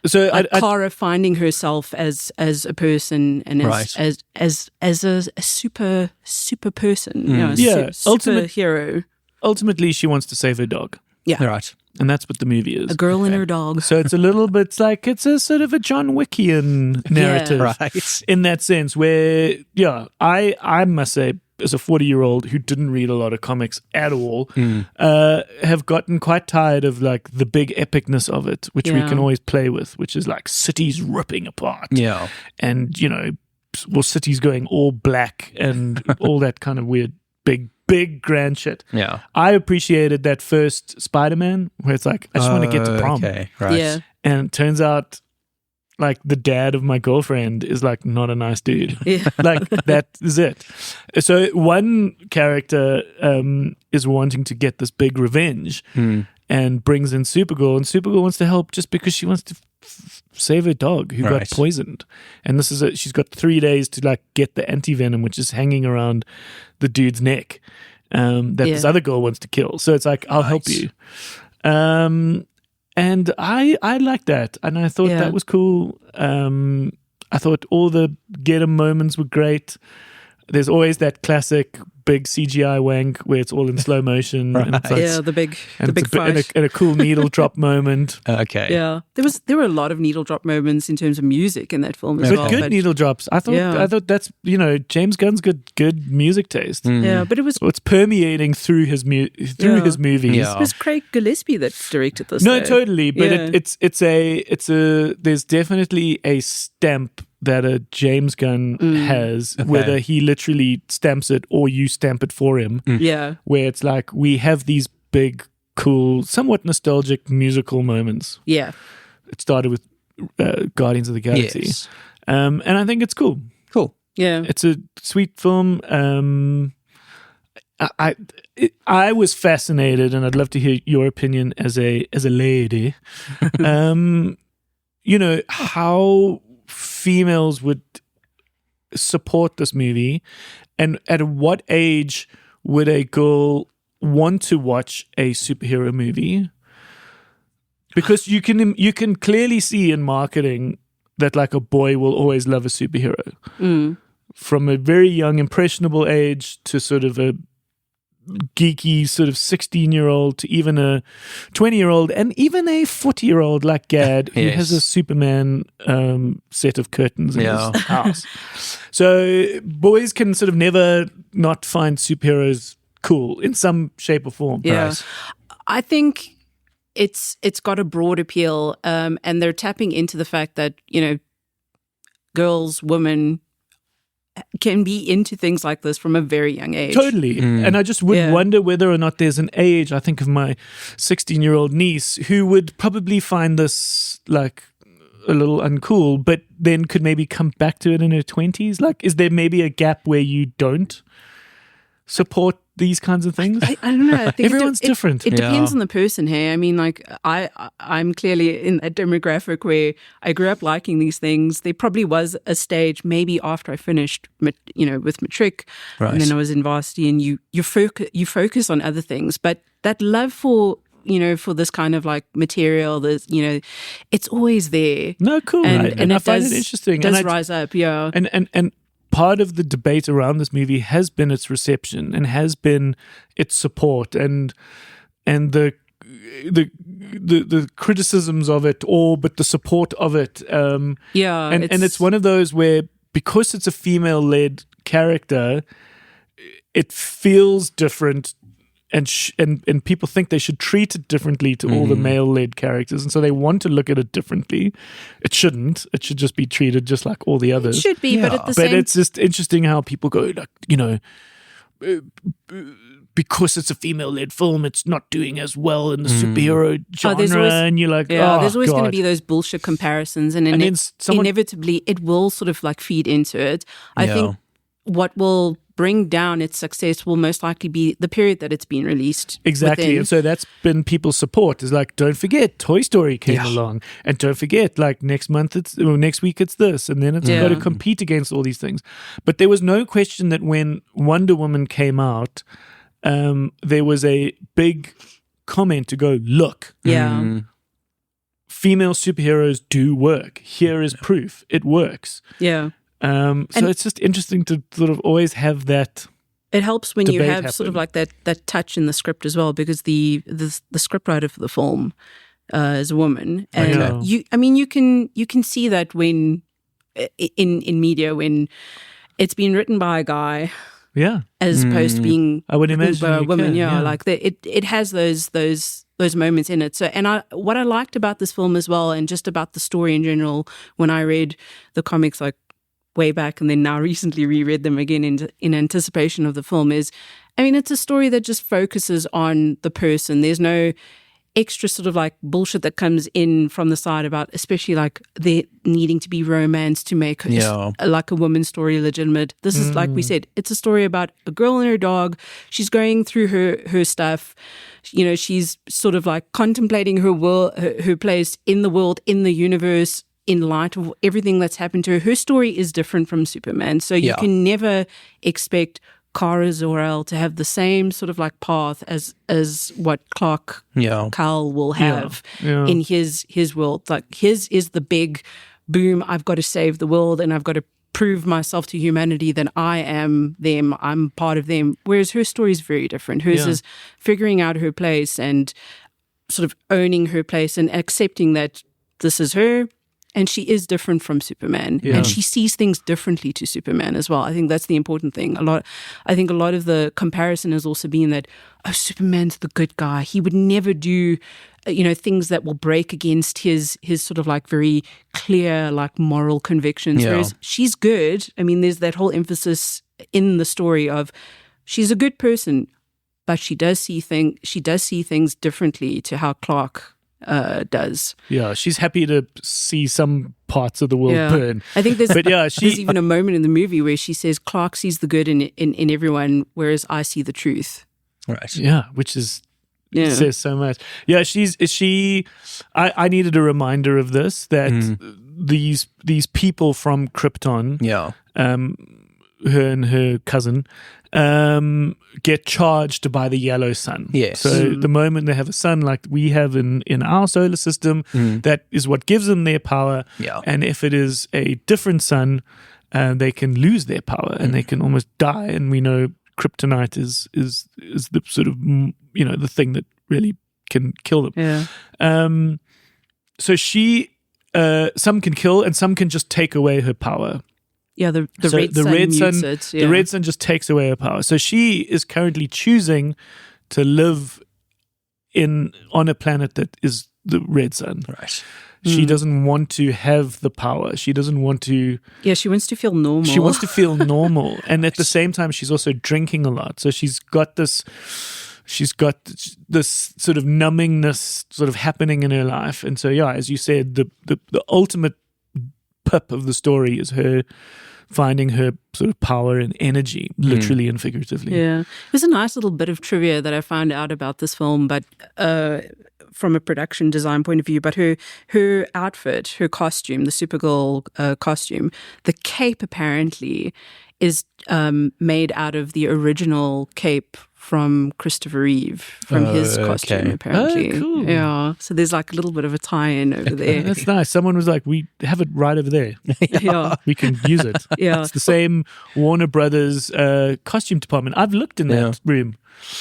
So like I Kara finding herself as a person and Right. as a super person, you know, Yeah, ultimate- superhero. ultimately she wants to save her dog, Right. and that's what the movie is. A girl and her dog. So it's a little bit like it's a sort of a John Wickian narrative, Right. in that sense. Where I must say, as a 40-year-old who didn't read a lot of comics at all, have gotten quite tired of like the big epicness of it, which we Yeah. can always play with, which is like cities ripping apart, Yeah. and cities going all black and all that kind of weird, big grand shit. Yeah. I appreciated that first Spider-Man where it's like, I just want to get to prom. Okay, right. Yeah. And it turns out like the dad of my girlfriend is like not a nice dude. Yeah. Like that is it. So one character is wanting to get this big revenge and brings in Supergirl, and Supergirl wants to help just because she wants to save her dog who got poisoned. And this is she's got 3 days to like get the anti-venom, which is hanging around the dude's neck that this other girl wants to kill. So it's like, I'll help you. And I liked that, and I thought that was cool. I thought all the get 'em moments were great. There's always that classic big CGI wank where it's all in slow motion. And it's like, the big and fight. and a cool needle drop moment. Okay. Yeah, there were a lot of needle drop moments in terms of music in that film as But well. good needle drops. I thought that's James Gunn's good music taste. Yeah, but it was It's permeating through his movies. Yeah. it was Craig Gillespie that directed this. No, though. totally. But Yeah. it's a there's definitely a stamp that a James Gunn has, whether he literally stamps it or you stamp it for him. Yeah, Where it's like we have these big, cool, somewhat nostalgic musical moments. yeah, It started with Guardians of the Galaxy, Yes. and I think it's cool. Cool. yeah. It's a sweet film. I was fascinated, and I'd love to hear your opinion as a lady. How females would support this movie, and at what age would a girl want to watch a superhero movie? Because you can clearly see in marketing that like a boy will always love a superhero from a very young impressionable age to sort of a geeky sort of 16-year-old to even a 20-year-old and even a 40-year-old like Gad who has a Superman set of curtains in his house. So boys can sort of never not find superheroes cool in some shape or form. Yeah. Right. I think it's got a broad appeal, and they're tapping into the fact that girls, women can be into things like this from a very young age. Totally. And I just would wonder whether or not there's an age. I think of my 16-year-old niece who would probably find this like a little uncool, but then could maybe come back to it in her 20s. Like, is there maybe a gap where you don't support these kinds of things? I don't know. I think Everyone's different. It depends on the person here. I mean, like I'm clearly in that demographic where I grew up liking these things. There probably was a stage maybe after I finished, with matric, and then I was in varsity, and you focus on other things. But that love for this kind of like material, it's always there. No, cool. And I find it interesting. Does rise up, yeah. And part of the debate around this movie has been its reception and has been its support and the criticisms of it, but the support of it. And it's one of those where, because it's a female-led character, it feels different. And people think they should treat it differently to all the male-led characters, and so they want to look at it differently. It shouldn't. It should just be treated just like all the others. It should be, but at the same... But it's just interesting how people go, like, because it's a female-led film, it's not doing as well in the superhero genre, and you're like, there's always going to be those bullshit comparisons, and inevitably it will sort of like feed into it. I think what will bring down its success will most likely be the period that it's been released. Exactly. within. And so that's been people's support, is like, don't forget Toy Story came along, and don't forget like next week it's this, and then it's got to compete against all these things. But there was no question that when Wonder Woman came out, there was a big comment to go, look, female superheroes do work. Here is proof. It works. Yeah. So it's just interesting to sort of always have that. It helps when you have happen. sort of like that touch in the script as well, because the scriptwriter for the film is a woman, and you can see that when in media when it's been written by a guy, as opposed to being I would imagine by a woman, can, like it has those moments in it. So, and what I liked about this film as well, and just about the story in general, when I read the comics like way back and then now recently reread them again in anticipation of the film is, I mean, it's a story that just focuses on the person. There's no extra sort of like bullshit that comes in from the side about, especially like there needing to be romance to make like a woman's story legitimate. This is, like we said, it's a story about a girl and her dog. She's going through her stuff. You know, she's sort of like contemplating her world, her place in the world, in the universe, in light of everything that's happened to her. Her story is different from Superman. So you can never expect Kara Zor-El to have the same sort of like path as what Clark Kal will have in his world. Like his is the big boom, I've got to save the world and I've got to prove myself to humanity that I am them, I'm part of them. Whereas her story is very different. Hers is figuring out her place and sort of owning her place and accepting that this is her. And she is different from Superman, and she sees things differently to Superman as well. I think that's the important thing. I think a lot of the comparison has also been that, oh, Superman's the good guy. He would never do, things that will break against his sort of like very clear, like moral convictions. Yeah. Whereas she's good. I mean, there's that whole emphasis in the story of she's a good person, but she does see things differently to how Clark does. Yeah, she's happy to see some parts of the world burn. I think there's even a moment in the movie where she says Clark sees the good in everyone, whereas I see the truth. Right. Yeah, which is says so much. Yeah, I needed a reminder of this, that these people from Krypton, her and her cousin, get charged by the yellow sun. Yes. So the moment they have a sun like we have in our solar system, that is what gives them their power. Yeah. And if it is a different sun, they can lose their power and they can almost die. And we know kryptonite is the sort of, the thing that really can kill them. Yeah. So some can kill and some can just take away her power. Yeah, the red sun mutes it. Yeah. The red sun just takes away her power. So she is currently choosing to live on a planet that is the red sun. Right. She doesn't want to have the power. She doesn't want to... Yeah, she wants to feel normal. She wants to feel normal. And at the same time, she's also drinking a lot. So she's got this sort of numbingness sort of happening in her life. And so, as you said, the ultimate pip of the story is her finding her sort of power and energy, literally and figuratively. Yeah. It was a nice little bit of trivia that I found out about this film, but from a production design point of view, but her outfit, her costume, the Supergirl costume, the cape apparently is made out of the original cape from Christopher Reeve, from his costume, apparently. Oh, cool. Yeah. So there's like a little bit of a tie-in over there. That's nice. Someone was like, we have it right over there. Yeah. We can use it. Yeah. It's the same Warner Brothers costume department. I've looked in that room.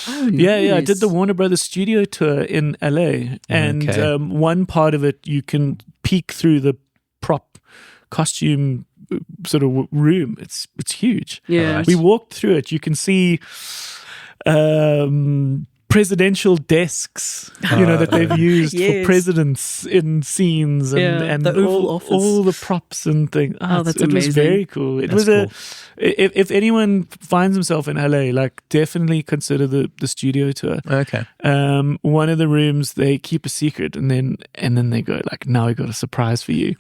Oh, nice. Yeah. I did the Warner Brothers studio tour in LA. And one part of it, you can peek through the prop costume sort of room. It's huge. Yeah. Right. We walked through it. You can see presidential desks, that they've used for presidents in scenes, and the Oval Office. all the props and things. That's it was amazing. very cool. It was cool. If anyone finds himself in LA, like definitely consider the studio tour. Okay. One of the rooms they keep a secret, and then they go like, now we got a surprise for you,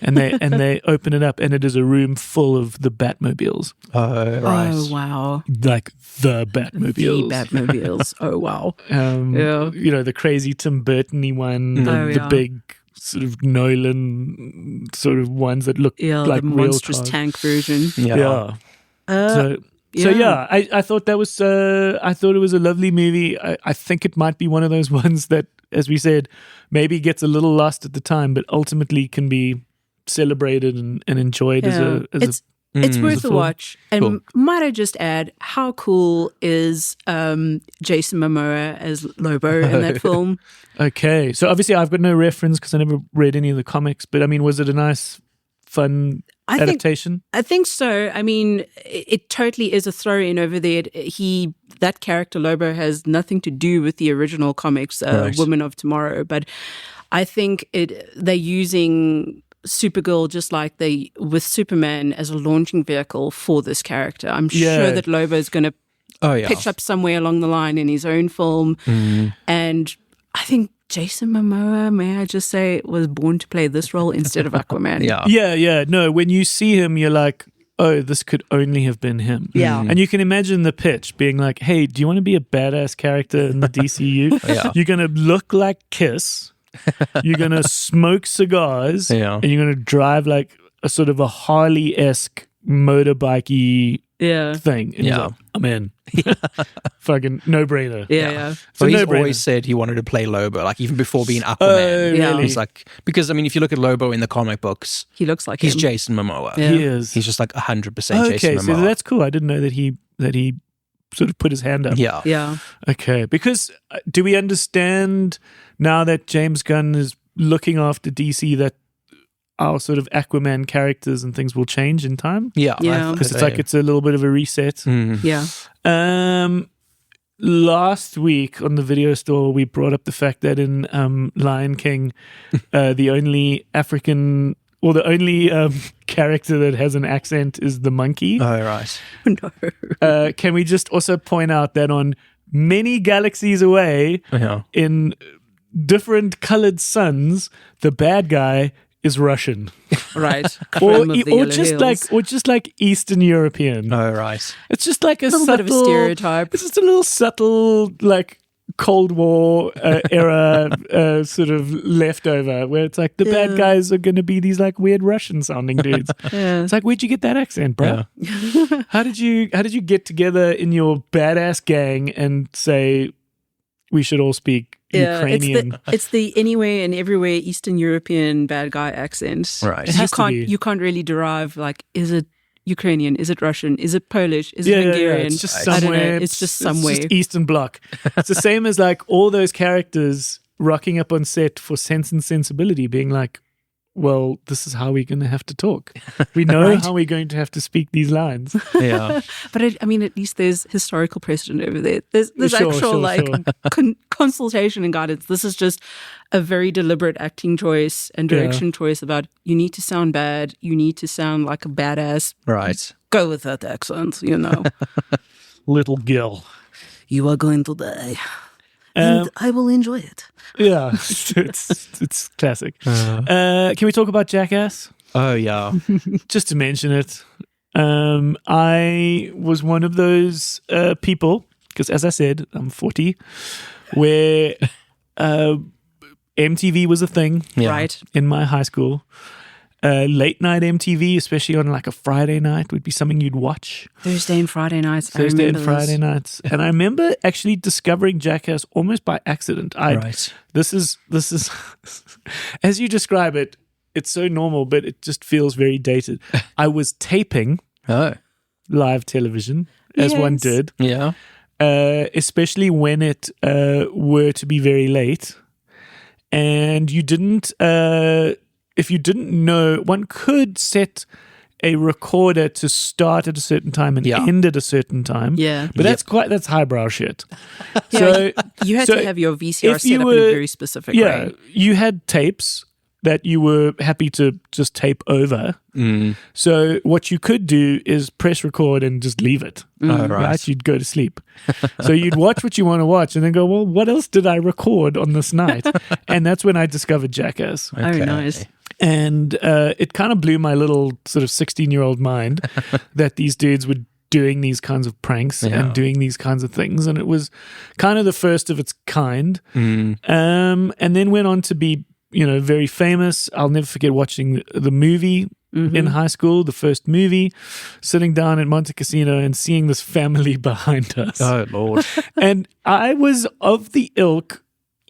and they open it up, and it is a room full of the Batmobiles. Oh, right. Oh, wow. Like the Batmobiles. The Batmobiles. Oh, wow. The crazy Tim Burton-y one, the big sort of Nolan sort of ones that look like the real monstrous cars. tank version. Yeah. I thought that was I thought it was a lovely movie. I think it might be one of those ones that, as we said, maybe gets a little lost at the time, but ultimately can be celebrated and enjoyed It's worth a film. watch. And might I just add, how cool is Jason Momoa as Lobo in that film? Okay, so obviously I've got no reference because I never read any of the comics, but I mean, was it a nice, fun adaptation? I think so. I mean, it totally is a throw-in over there. That character Lobo has nothing to do with the original comics, Right. Women of Tomorrow, but I think they're using Supergirl, just like they with Superman as a launching vehicle for this character. I'm sure that Lobo is going to pitch up somewhere along the line in his own film. And I think Jason Momoa, may I just say, was born to play this role instead of Aquaman. Yeah. No, when you see him, you're like, oh, this could only have been him. Yeah. And you can imagine the pitch being like, hey, do you want to be a badass character in the DCU? You're going to look like Kiss. You're going to smoke cigars. And you're going to drive like a sort of a Harley-esque motorbikey thing. And he's like, I'm in. Fucking no-brainer. So he's always said he wanted to play Lobo, like even before being Aquaman. Oh, really? He's like, because I mean, if you look at Lobo in the comic books, he looks like he's him. Jason Momoa. He is. He's just like 100% Jason Momoa. Okay, so that's cool. I didn't know that he sort of put his hand up. Yeah. Okay, because do we understand now that James Gunn is looking after DC that our sort of Aquaman characters and things will change in time? Yeah. Because it's like it's a little bit of a reset. Yeah. Last week on the video store, we brought up the fact that in Lion King, the only African or the only character that has an accent is the monkey. Oh, right. No. Can we just also point out that on many galaxies away, in different colored suns, the bad guy is Russian, Right. or just like Eastern European. Oh, right. It's just like a little subtle, bit of a stereotype. It's just a little subtle, like Cold War era sort of leftover, where it's like the bad guys are going to be these like weird Russian sounding dudes. It's like, where'd you get that accent, bro? How did you get together in your badass gang and say we should all speak Ukrainian? It's the anywhere and everywhere Eastern European bad guy accent. Right. You can't really derive, like, is it Ukrainian? Is it Russian? Is it Polish? Is it Hungarian? It's just I somewhere. don't know. It's just somewhere. It's just Eastern Bloc. It's the same as like all those characters rocking up on set for Sense and Sensibility being like, well, this is how we're going to have to talk. We know how we're going to have to speak these lines. Yeah. But I mean, at least there's historical precedent over there. There's actual consultation and guidance. This is just a very deliberate acting choice and direction choice about you need to sound bad. You need to sound like a badass. Right. Go with that accent, you know. Little Gil. You are going to die. And I will enjoy it. Yeah, it's classic. Can we talk about Jackass? Oh, yeah. Just to mention it. I was one of those people, because as I said, I'm 40, where MTV was a thing right in my high school. Late night MTV, especially on like a Friday night, would be something you'd watch. Thursday and Friday nights. Thursday and Friday nights. And I remember actually discovering Jackass almost by accident. This is as you describe it, it's so normal, but it just feels very dated. I was taping live television, as one did. Yeah. Especially when it were to be very late. And you didn't... if you didn't know, one could set a recorder to start at a certain time and end at a certain time. Yeah. But that's highbrow shit. So you had to have your VCR set up in a very specific way. You had tapes that you were happy to just tape over. So what you could do is press record and just leave it. Right? You'd go to sleep. So you'd watch what you want to watch and then go, well, what else did I record on this night? And that's when I discovered Jackass. Okay. Oh, nice. And it kind of blew my little sort of 16-year-old mind that these dudes were doing these kinds of pranks and doing these kinds of things. And it was kind of the first of its kind. And then went on to be, very famous. I'll never forget watching the movie in high school, the first movie, sitting down at Monte Cassino and seeing this family behind us. Oh, Lord. And I was of the ilk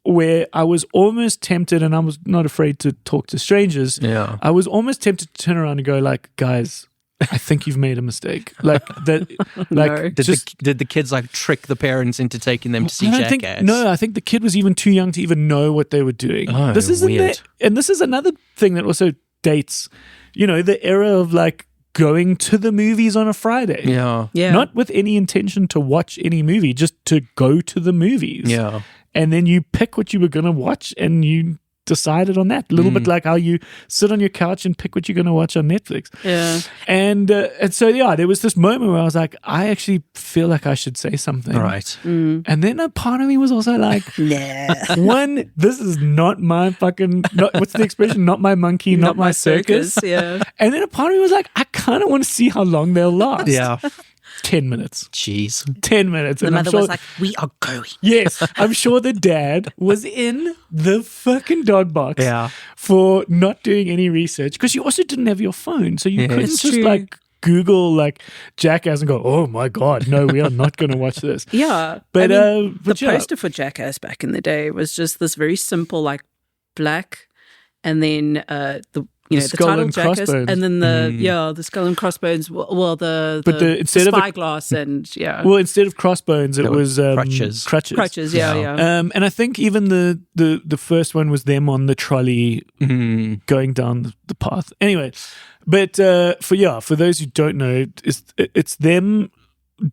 where I was almost tempted, and I was not afraid to talk to strangers. Yeah. I was almost tempted to turn around and go like, guys, I think you've made a mistake. Like that. Like, no. Did the kids like trick the parents into taking them to see Jackass? I think the kid was even too young to even know what they were doing. Oh, this is weird. And this is another thing that also dates, the era of like going to the movies on a Friday. Yeah. Not with any intention to watch any movie, just to go to the movies. Yeah. And then you pick what you were going to watch and you decided on that. A little bit like how you sit on your couch and pick what you're going to watch on Netflix. Yeah. And so, yeah, there was this moment where I was like, I actually feel like I should say something. Right. And then a part of me was also like, Nah. one, this is not my fucking, what's the expression? Not my monkey, not my circus. Yeah. And then a part of me was like, I kind of want to see how long they'll last. Yeah. 10 minutes. Jeez. 10 minutes. The And I'm mother sure, was like, we are going. yes, I'm sure the dad was in the fucking dog box Yeah. for not doing any research because you also didn't have your phone. So you couldn't It's just true. like Google like Jackass and go, oh my God, no, we are not going to watch this. Yeah. But, the but yeah. poster for Jackass back in the day was just this very simple, like black, and then the skull title and Jackass, crossbones. and then the skull and crossbones. Well, the instead of a- spyglass and Well, instead of crossbones, it There were was crutches. crutches. Yeah. And I think even the first one was them on the trolley going down the path. Anyway, but for those who don't know, it's them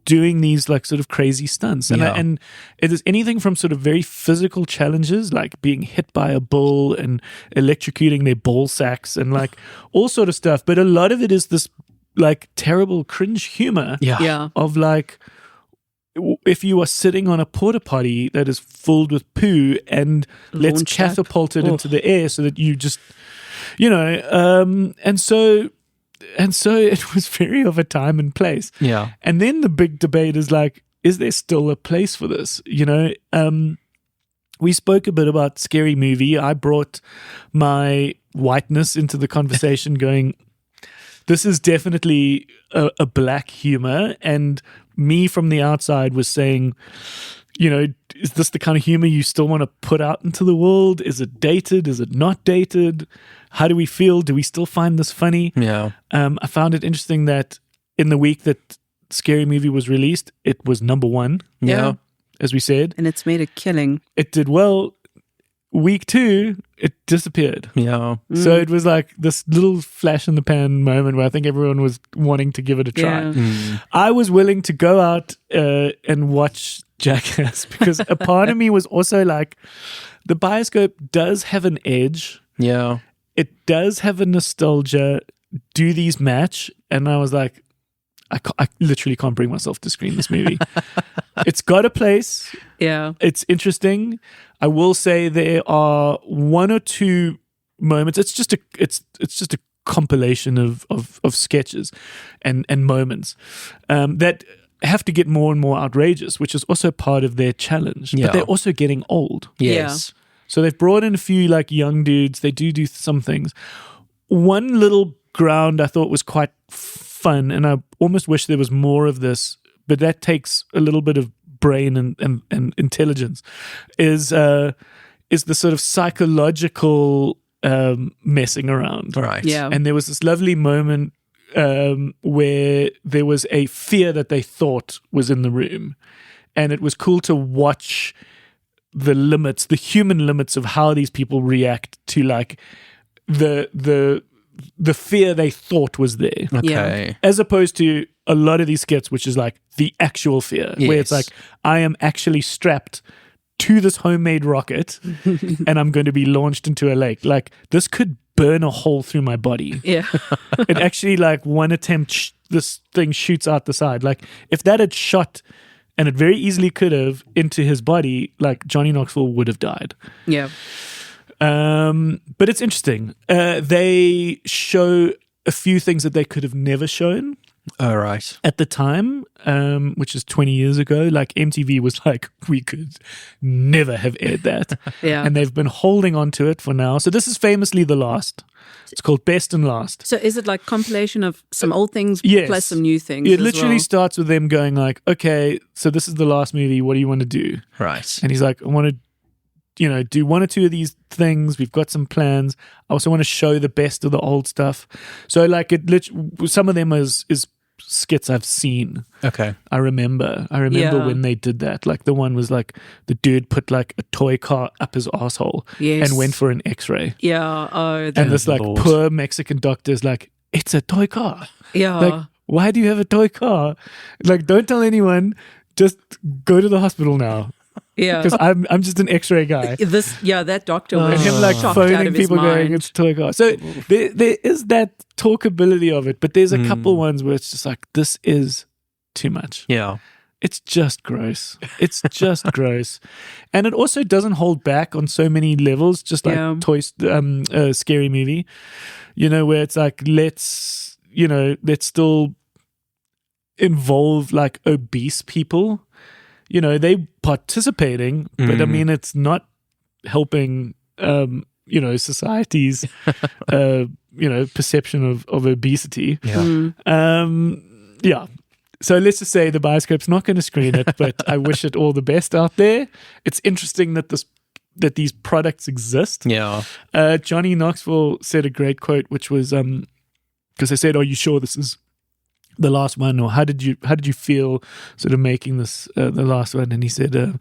doing these like sort of crazy stunts, and it is anything from sort of very physical challenges like being hit by a bull and electrocuting their ball sacks and like all sort of stuff. But a lot of it is this like terrible cringe humor Yeah. of like, if you are sitting on a porta potty that is filled with poo and let's Launched up. catapult it into the air so that you just, and so it was very of a time and place. Yeah. And then the big debate is like, is there still a place for this? We spoke a bit about Scary Movie. I brought my whiteness into the conversation going, this is definitely a black humor. And me from the outside was saying, is this the kind of humor you still want to put out into the world? Is it dated? Is it not dated? How do we feel? Do we still find this funny? Yeah. I found it interesting that in the week that Scary Movie was released, it was number 1. Yeah. As we said. And it's made a killing. It did well. Week 2, it disappeared. Yeah. So it was like this little flash in the pan moment where I think everyone was wanting to give it a try. Yeah. I was willing to go out and watch Jackass because a part of me was also like, the Bioscope does have an edge. Yeah. It does have a nostalgia. Do these match? And I was like, I literally can't bring myself to screen this movie. It's got a place. Yeah. It's interesting. I will say there are 1 or 2 moments. It's just a compilation of sketches and moments that have to get more and more outrageous, which is also part of their challenge. Yeah. But they're also getting old. Yes. So they've brought in a few like young dudes. They do some things. One little ground I thought was quite fun, and I almost wish there was more of this, but that takes a little bit of brain and intelligence, is the sort of psychological messing around. Right. Yeah. And there was this lovely moment where there was a fear that they thought was in the room, and it was cool to watch the human limits of how these people react to like the fear they thought was there. Okay. As opposed to a lot of these skits, which is like the actual fear, where it's Yes. like, I am actually strapped to this homemade rocket and I'm going to be launched into a lake. Like, this could burn a hole through my body. Yeah. It actually, like, one attempt, this thing shoots out the side. Like, if that had shot, and it very easily could have, into his body, like, Johnny Knoxville would have died. Yeah. But it's interesting. They show a few things that they could have never shown All right. at the time, which is 20 years ago. Like, MTV was like, we could never have aired that. Yeah. And they've been holding on to it for now. So this is famously the last. It's called Best and Last. So is it like compilation of some old things Yes. plus some new things? It as literally well? starts with them going like, okay, so this is the last movie. What do you want to do? Right. And he's like, I want to, do 1 or 2 of these things. We've got some plans. I also want to show the best of the old stuff. So like some of them is skits I've seen. Okay. I remember Yeah. when they did that. Like, the one was like the dude put like a toy car up his asshole Yes. and went for an X-ray. Yeah. Oh, And this like Lord. poor Mexican doctor's like, it's a toy car. yeah. Like, why do you have a toy car? Like, don't tell anyone. Just go to the hospital now. Yeah. Because I'm just an X-ray guy. That doctor was And him like shocked out phoning of his people going, mind. it's toy car. So there is that talkability of it, but there's a couple ones where it's just like, this is too much. Yeah. It's just gross. It's just gross. And it also doesn't hold back on so many levels, just like Scary Movie, where it's like, let's still involve like obese people. They participating, but I mean, it's not helping, society's, perception of obesity. Yeah. So let's just say the Bioscope's not going to screen it, but I wish it all the best out there. It's interesting that these products exist. Yeah. Johnny Knoxville said a great quote, which was because I said, "Are you sure this is the last one, or how did you feel sort of making this the last one?" And he said,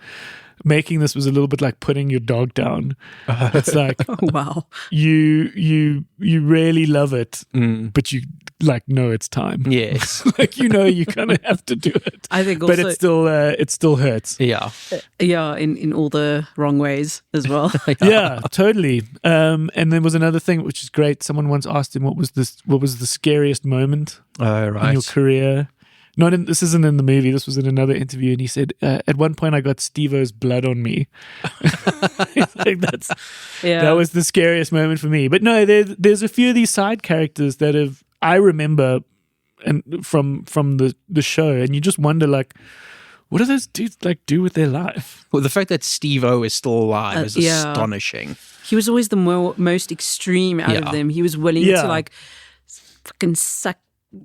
"Making this was a little bit like putting your dog down. It's like, Wow, you really love it, but you like know it's time. Yes, like you kind of have to do it. I think, also, but it still hurts. Yeah, in all the wrong ways as well. Yeah, totally. And there was another thing which is great. Someone once asked him what was the scariest moment in your career. This isn't in the movie. This was in another interview, and he said, "At one point, I got Steve-O's blood on me." Like that was the scariest moment for me. But no, there's a few of these side characters that I remember, and from the show, and you just wonder like, what do those dudes like do with their life? Well, the fact that Steve-O is still alive is astonishing. He was always the most extreme out of them. He was willing to like fucking suck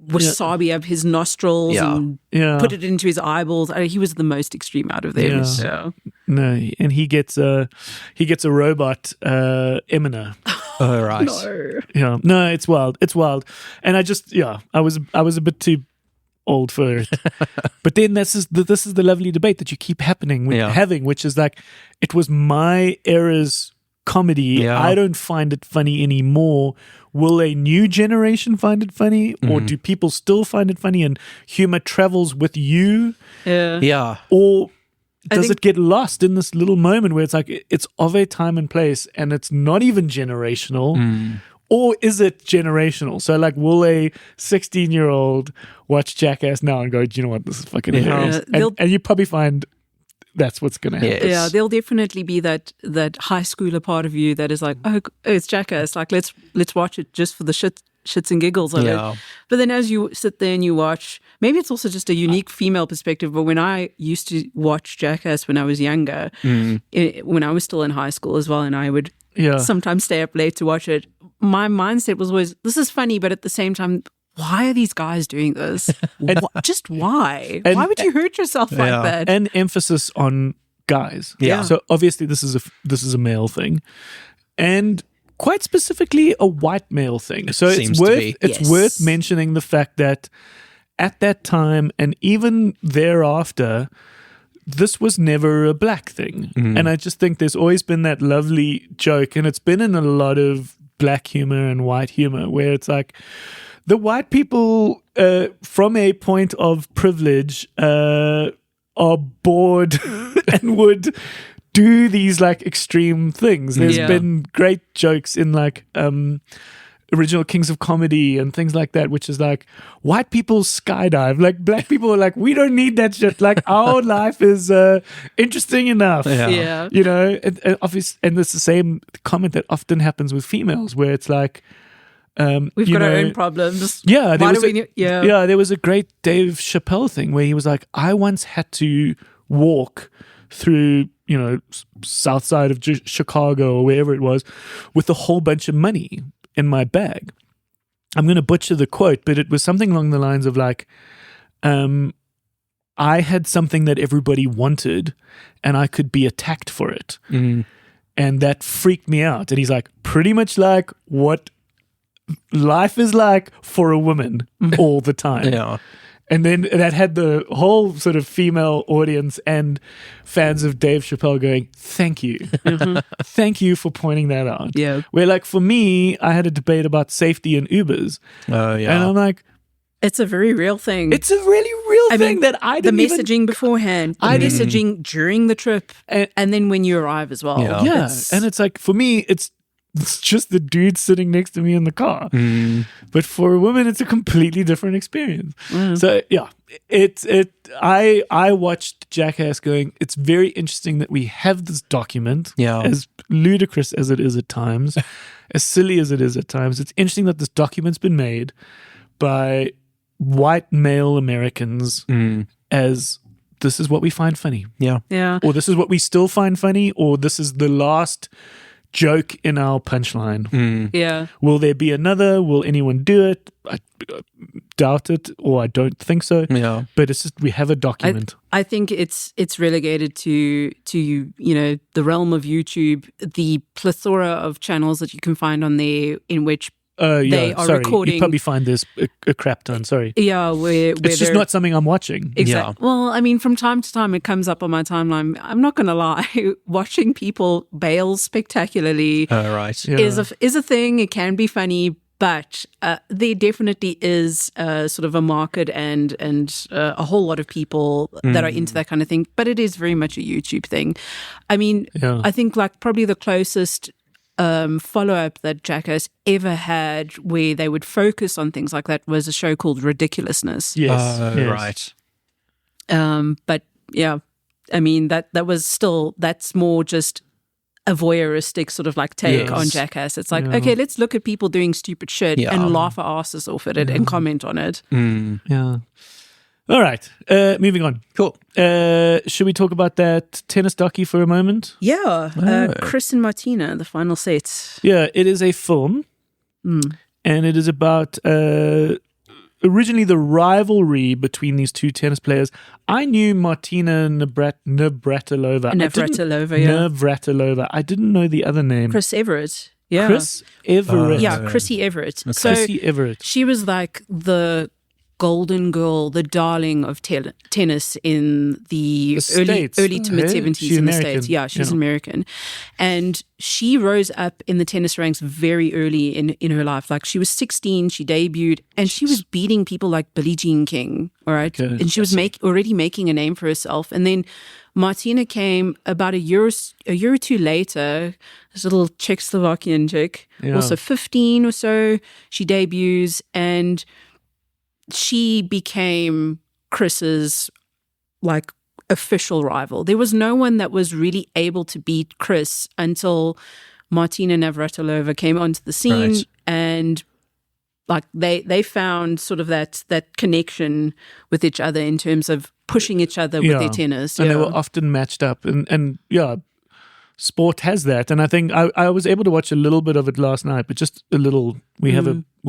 wasabi up his nostrils and put it into his eyeballs. He was the most extreme out of them. So. No, and he gets a robot Emina. Oh, right. No. No, it's wild. It's wild. And I was a bit too old for it. But then this is the lovely debate that you keep having, which is like, it was my era's comedy. Yeah. I don't find it funny anymore. Will a new generation find it funny, or do people still find it funny and humor travels with you? Yeah. Or does it get lost in this little moment where it's like, it's of a time and place and it's not even generational? Or is it generational? So like, will a 16-year-old watch Jackass now and go, do you know what, this is fucking hilarious? And you probably find that's what's going to happen. Yeah, there'll definitely be that high schooler part of you that is like, oh, it's Jackass. Like, let's watch it just for the shits and giggles of it. But then as you sit there and you watch, maybe it's also just a unique female perspective, but when I used to watch Jackass when I was younger, when I was still in high school as well, and I would sometimes stay up late to watch it, my mindset was always, this is funny, but at the same time, why are these guys doing this? Just why? Why would you hurt yourself like that? And emphasis on guys. Yeah. So obviously this is a male thing, and quite specifically a white male thing. So it's worth mentioning the fact that at that time and even thereafter, this was never a black thing. And I just think there's always been that lovely joke, and it's been in a lot of black humor and white humor, where it's like, the white people, from a point of privilege, are bored and would do these like extreme things. There's been great jokes in like original Kings of Comedy and things like that, which is like, white people skydive. Like, black people are like, we don't need that shit. Like, our life is interesting enough. Yeah. You know, and it's the same comment that often happens with females, where it's like, we've got our own problems. Yeah, there was a great Dave Chappelle thing where he was like, I once had to walk through, south side of Chicago or wherever it was, with a whole bunch of money in my bag. I'm going to butcher the quote, but it was something along the lines of like, I had something that everybody wanted and I could be attacked for it. And that freaked me out. And he's like, pretty much like what life is like for a woman all the time. Yeah. And then that had the whole sort of female audience and fans of Dave Chappelle going, thank you. Thank you for pointing that out. Yeah. Where like for me, I had a debate about safety in Ubers. Oh, yeah. And I'm like, It's a very real thing. It's a really real thing that I didn't the messaging beforehand, the messaging during the trip, and then when you arrive as well. Yeah. And it's like, for me, it's just the dude sitting next to me in the car. But for a woman, it's a completely different experience. So yeah, I watched Jackass going, it's very interesting that we have this document, as ludicrous as it is at times, as silly as it is at times. It's interesting that this document's been made by white male Americans as this is what we find funny. Yeah. Or this is what we still find funny, or this is the last joke in our punchline. Yeah. Will there be another? Will anyone do it? I doubt it, or I don't think so. Yeah. But it's just, we have a document. I think it's relegated to the realm of YouTube, the plethora of channels that you can find on there in which they are recording. You probably find this a crap ton. Sorry. Yeah, where it's just not something I'm watching. Exactly. Yeah. Well, I mean, from time to time, it comes up on my timeline. I'm not going to lie. Watching people bail spectacularly is a thing. It can be funny, but there definitely is sort of a market and a whole lot of people that are into that kind of thing. But it is very much a YouTube thing. I mean, I think like probably the closest follow-up that Jackass ever had where they would focus on things like that was a show called Ridiculousness. Yes. Right. But yeah, I mean that's more just a voyeuristic sort of like take on Jackass. It's like, okay, let's look at people doing stupid shit and laugh our asses off at it and comment on it. Yeah. All right, moving on. Cool. Should we talk about that tennis docu for a moment? Yeah. Chris and Martina, the final set. Yeah, it is a film, and it is about originally the rivalry between these two tennis players. I knew Martina Navratilova. Navratilova. I didn't know the other name. Chris Everett. Yeah. Chris Everett. Yeah, Chrissy Everett. Okay. So Chrissy Everett. She was like the golden girl, the darling of tennis in the early to mid 70s in the States. Yeah, she's American. And she rose up in the tennis ranks very early in her life. Like she was 16, she debuted, and she was beating people like Billie Jean King, all right? Okay. And she was already making a name for herself. And then Martina came about a year or two later, this little Czechoslovakian chick, also 15 or so, she debuts, and she became Chris's like official rival. There was no one that was really able to beat Chris until Martina Navratilova came onto the scene, and like they found sort of that connection with each other in terms of pushing each other with their tennis. And they were often matched up, and sport has that. And I think I was able to watch a little bit of it last night, but just a little. We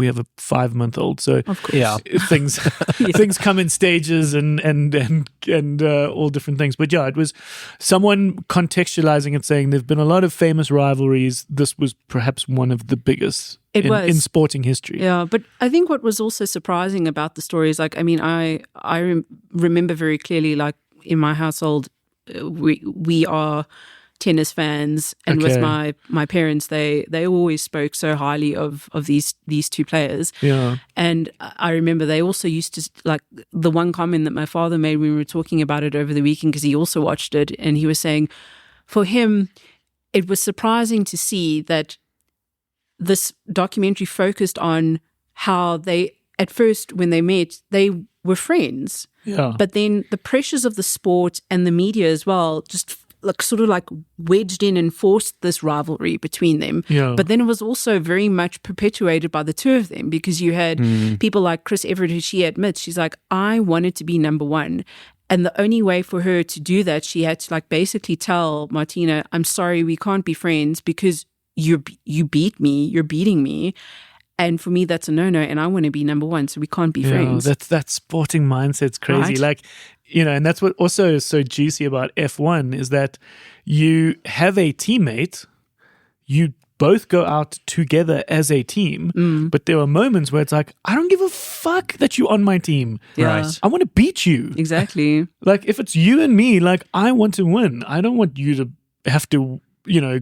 have a 5-month-old, so of course. things come in stages and all different things. But yeah, it was someone contextualizing it, saying there've been a lot of famous rivalries. This was perhaps one of the biggest in sporting history. Yeah, but I think what was also surprising about the story is, like, I mean, I remember very clearly, like in my household, we are tennis fans, and with my parents, they always spoke so highly of these two players. Yeah. And I remember they also used to, like, the one comment that my father made when we were talking about it over the weekend, because he also watched it, and he was saying for him it was surprising to see that this documentary focused on how they, at first when they met, they were friends. Yeah. But then the pressures of the sport and the media as well just sort of wedged in and forced this rivalry between them. Yeah. But then it was also very much perpetuated by the two of them, because you had people like Chris Everett, who she admits, she's like, I wanted to be number one. And the only way for her to do that, she had to basically tell Martina, I'm sorry, we can't be friends because you beat me, you're beating me. And for me, that's a no-no, and I want to be number one, so we can't be friends. That sporting mindset's crazy. Right? And that's what also is so juicy about F1 is that you have a teammate, you both go out together as a team, but there are moments where it's like, I don't give a fuck that you're on my team. Yeah. Right. I want to beat you. Exactly. Like, if it's you and me, I want to win. I don't want you to have to,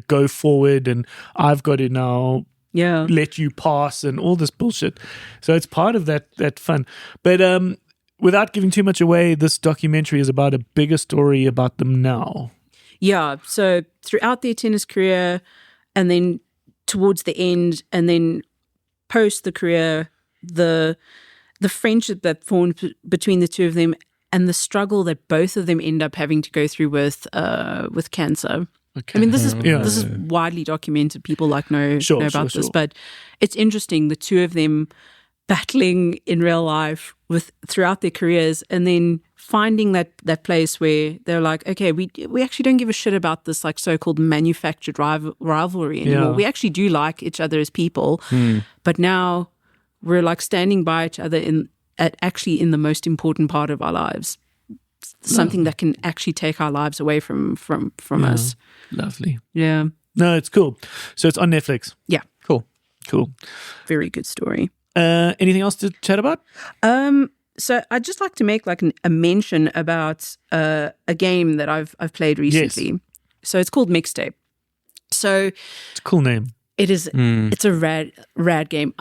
go forward, and I've got to now let you pass and all this bullshit. So it's part of that fun. But without giving too much away, this documentary is about a bigger story about them now. Yeah. So throughout their tennis career, and then towards the end, and then post the career, the friendship that formed between the two of them, and the struggle that both of them end up having to go through with cancer. Okay. I mean, this is widely documented. People know about this, but it's interesting. The two of them battling in real life throughout their careers, and then finding that place where they're like, okay, we actually don't give a shit about this so-called manufactured rivalry anymore. Yeah. We actually do like each other as people, but now we're standing by each other in the most important part of our lives. Something that can actually take our lives away from us. Lovely. Yeah. No, it's cool. So it's on Netflix. Yeah. Cool. Very good story. Anything else to chat about? So I'd just like to make a mention about a game that I've played recently. Yes. So it's called Mixtape. So It's a cool name. it is. It's a rad game.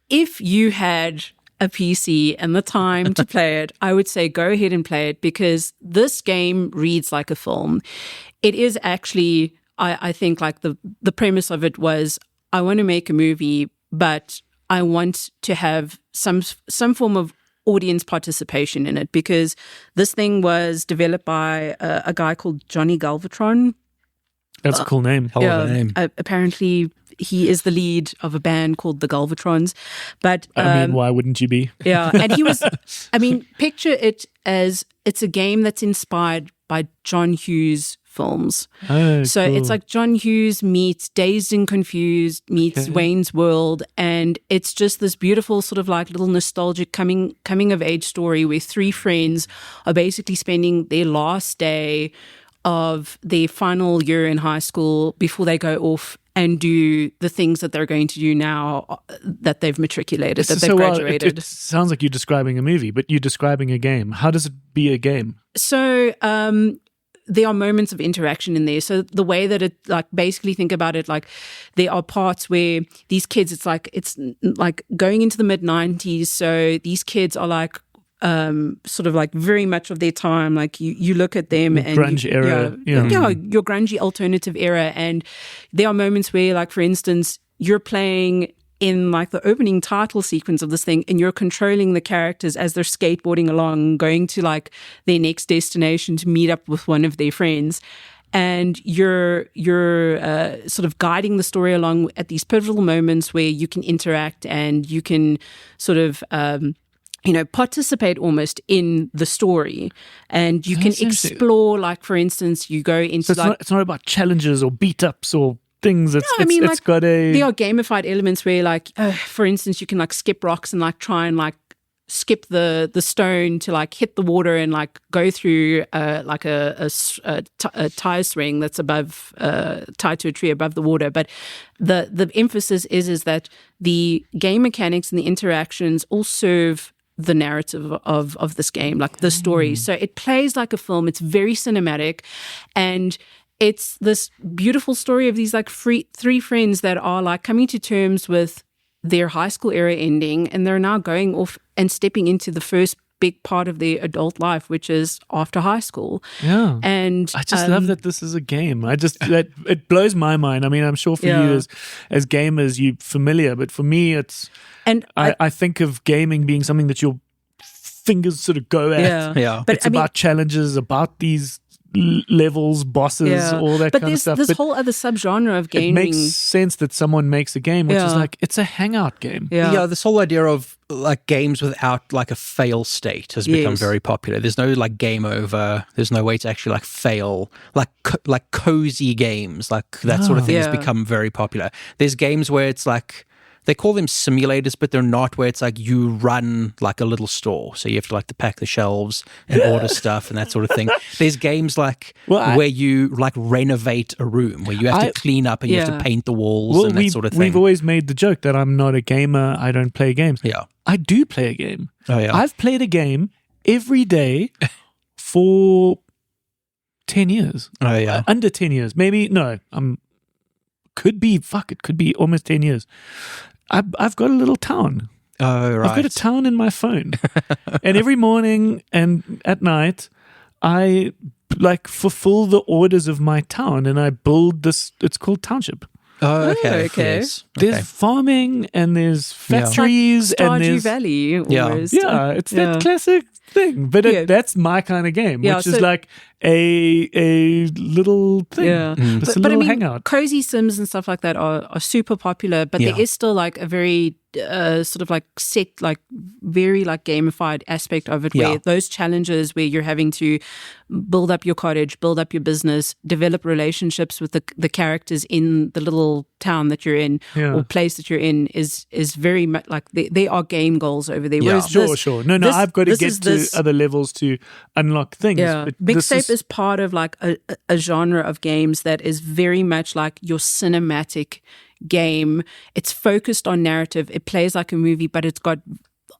If you had a PC and the time to play it, I would say go ahead and play it, because this game reads like a film. It is actually, I think, the premise of it was, I want to make a movie, but I want to have some form of audience participation in it, because this thing was developed by a guy called Johnny Galvatron. That's a cool name. Hell of a name. Apparently, he is the lead of a band called the Galvatrons. But I mean, why wouldn't you be? yeah, and he was. I mean, picture it as it's a game that's inspired by John Hughes films. Oh, So cool. it's like John Hughes meets Dazed and Confused meets Wayne's World, and it's just this beautiful sort of little nostalgic coming of age story where three friends are basically spending their last day of their final year in high school before they go off and do the things that they're going to do now that they've matriculated, that they've graduated. It sounds like you're describing a movie, but you're describing a game. How does it be a game? So there are moments of interaction in there. So the way that it, basically think about it, there are parts where these kids, it's going into the mid-90s. So these kids are sort of very much of their time. You look at them and grunge era. Your grungy alternative era. And there are moments where, for instance, you're playing in the opening title sequence of this thing, and you're controlling the characters as they're skateboarding along, going to their next destination to meet up with one of their friends. And you're sort of guiding the story along at these pivotal moments where you can interact and you can sort of participate almost in the story, and you can explore. For instance, you go into it's not about challenges or beat ups or things. It's got a. There are gamified elements where, for instance, you can skip rocks and try and skip the stone to hit the water and go through a tire swing that's above tied to a tree above the water. But the emphasis is that the game mechanics and the interactions all serve the narrative of this game, the story. So it plays like a film. It's very cinematic, and it's this beautiful story of these three friends that are coming to terms with their high school era ending, and they're now going off and stepping into the first big part of their adult life, which is after high school. Yeah. And I just love that this is a game. It blows my mind. I mean, I'm sure for you as gamers, you're familiar, but for me, it's. And I think of gaming being something that your fingers sort of go at. Yeah. But it's about challenges, about these levels, bosses, all that kind of stuff. But there's this whole other subgenre of gaming. It makes sense that someone makes a game, which is it's a hangout game. Yeah, this whole idea of games without a fail state has become very popular. There's no game over. There's no way to actually fail. Cozy games, that sort of thing has become very popular. There's games where it's they call them simulators, but they're not, where it's you run a little store. So you have to pack the shelves and order stuff and that sort of thing. There's games where you renovate a room, where you have to clean up and you have to paint the walls and that sort of thing. We've always made the joke that I'm not a gamer. I don't play games. Yeah. I do play a game. Oh, yeah. I've played a game every day for 10 years. Oh, yeah. Under 10 years. Maybe, no, I'm could be almost 10 years. I've got a little town. Oh, right. I've got a town in my phone. And every morning and at night, I fulfill the orders of my town and I build this. It's called Township. Oh, okay. Okay. Yes. There's farming and there's factories like and Stardew there's Valley almost. Yeah, it's that classic thing. But that's my kind of game, which is like a little thing. Yeah. Just a But little I mean, hangout. cozy Sims and stuff like that are super popular, but there is still like a very sort of like set, like very like gamified aspect of it, where those challenges where you're having to build up your cottage, build up your business, develop relationships with the characters in the little town that you're in or place that you're in is very much like they are game goals over there. Whereas Sure. No, I've got to get to other levels to unlock things. Yeah. But Mixtape is part of like a genre of games that is very much like your cinematic game. It's focused on narrative. It plays like a movie, but it's got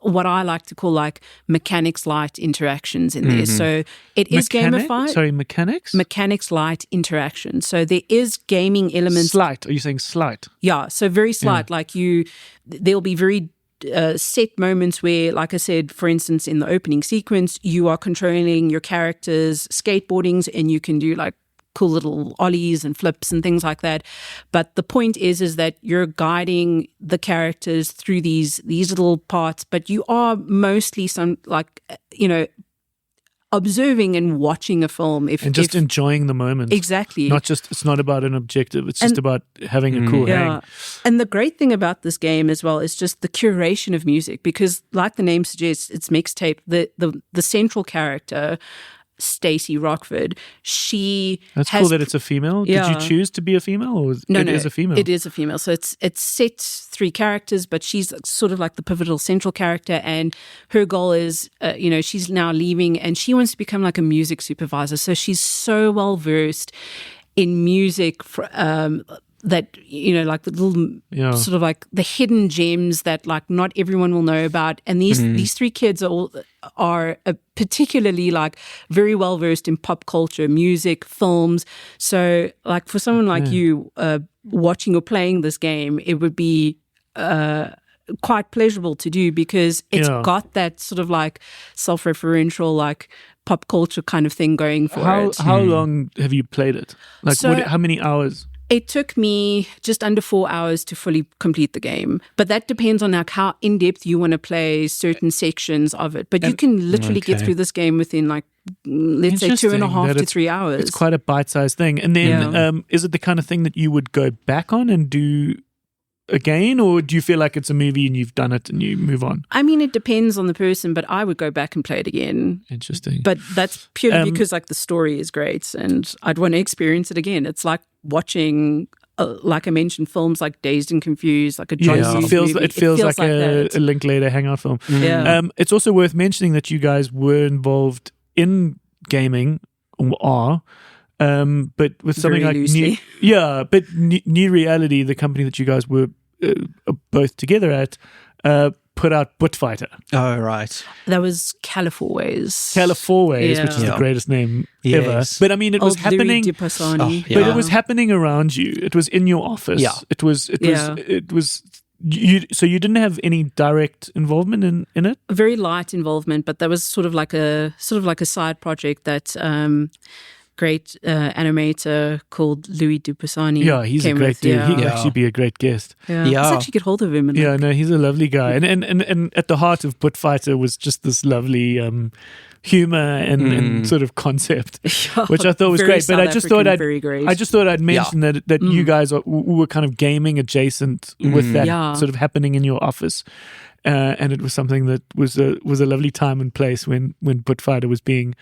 what I like to call like mechanics light interactions in there. So it is gamified. Sorry, mechanics? Mechanics light interaction. So there is gaming elements. Slight. Are you saying slight? Yeah. So very slight. Like there'll be very set moments where, like I said, for instance, in the opening sequence, you are controlling your characters' skateboardings and you can do like cool little ollies and flips and things like that. But the point is that you're guiding the characters through these little parts, but you are mostly observing and watching a film and just enjoying the moment. Exactly. It's not about an objective. It's just about having a cool hang. And the great thing about this game as well is just the curation of music, because like the name suggests, it's Mixtape. The central character, Stacey Rockford, That's cool that it's a female. Did you choose to be a female, or it is a female? It is a female. So it's set 3 characters, but she's sort of like the pivotal central character, and her goal is, she's now leaving and she wants to become like a music supervisor. So she's so well versed in music that, like the little sort of like the hidden gems that like not everyone will know about. And these 3 kids are particularly like very well versed in pop culture, music, films. So like for someone like you watching or playing this game, it would be quite pleasurable to do, because it's got that sort of like self-referential like pop culture kind of thing going for it. How long have you played it? Like how many hours? It took me just under 4 hours to fully complete the game. But that depends on like how in-depth you want to play certain sections of it. But you can literally get through this game within like, let's say 2.5 to 3 hours. It's quite a bite-sized thing. And then is it the kind of thing that you would go back on and do again, or do you feel like it's a movie and you've done it and you move on? I mean, it depends on the person, but I would go back and play it again. Interesting. But that's purely because like the story is great and I'd want to experience it again. It's like watching, like I mentioned, films like Dazed and Confused, like a John Hughes movie. It feels like a Linklater hangout film. Yeah. It's also worth mentioning that you guys were involved in gaming, or are. But with something Very like New Reality, the company that you guys were both together at, put out Butt Fighter. Oh, right. That was Califorways, which is the greatest name ever. But I mean, it was happening. But it was happening around you. It was in your office. Yeah. It was. So you didn't have any direct involvement in it? Very light involvement, but that was sort of like a side project that great animator called Louis Dupassani. Yeah, he's a great dude. He'd actually be a great guest. Let's actually get hold of him. And he's a lovely guy. And at the heart of Butt Fighter was just this lovely humor and sort of concept, which I thought was great. But I just thought I'd mention that you guys were kind of gaming adjacent with that sort of happening in your office. And it was something that was a lovely time and place when Butt Fighter was being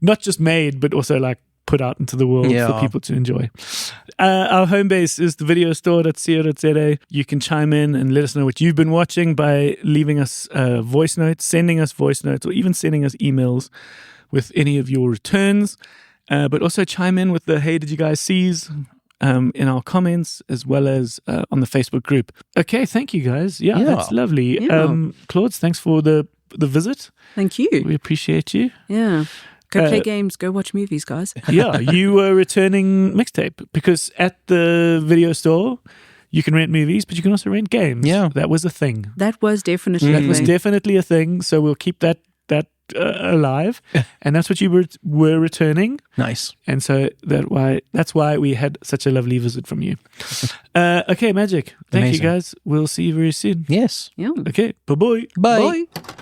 not just made, but also like put out into the world for people to enjoy. Our home base is thevideostore.co.za. You can chime in and let us know what you've been watching by leaving us voice notes, sending us voice notes, or even sending us emails with any of your returns. But also chime in with the "Hey, did you guys sees?" in our comments, as well as on the Facebook group. Okay, thank you guys. Yeah. That's lovely. Claude, thanks for the visit. Thank you. We appreciate you. Yeah. Go play games, go watch movies, guys. Yeah, you were returning Mixtape because at the video store you can rent movies, but you can also rent games. Yeah, that was a thing. That was definitely a thing. So we'll keep that alive, and that's what you were returning. Nice. And so that's why we had such a lovely visit from you. Okay, Magic. Thank you, guys. We'll see you very soon. Yes. Yeah. Okay. Bye-bye. Bye. Bye.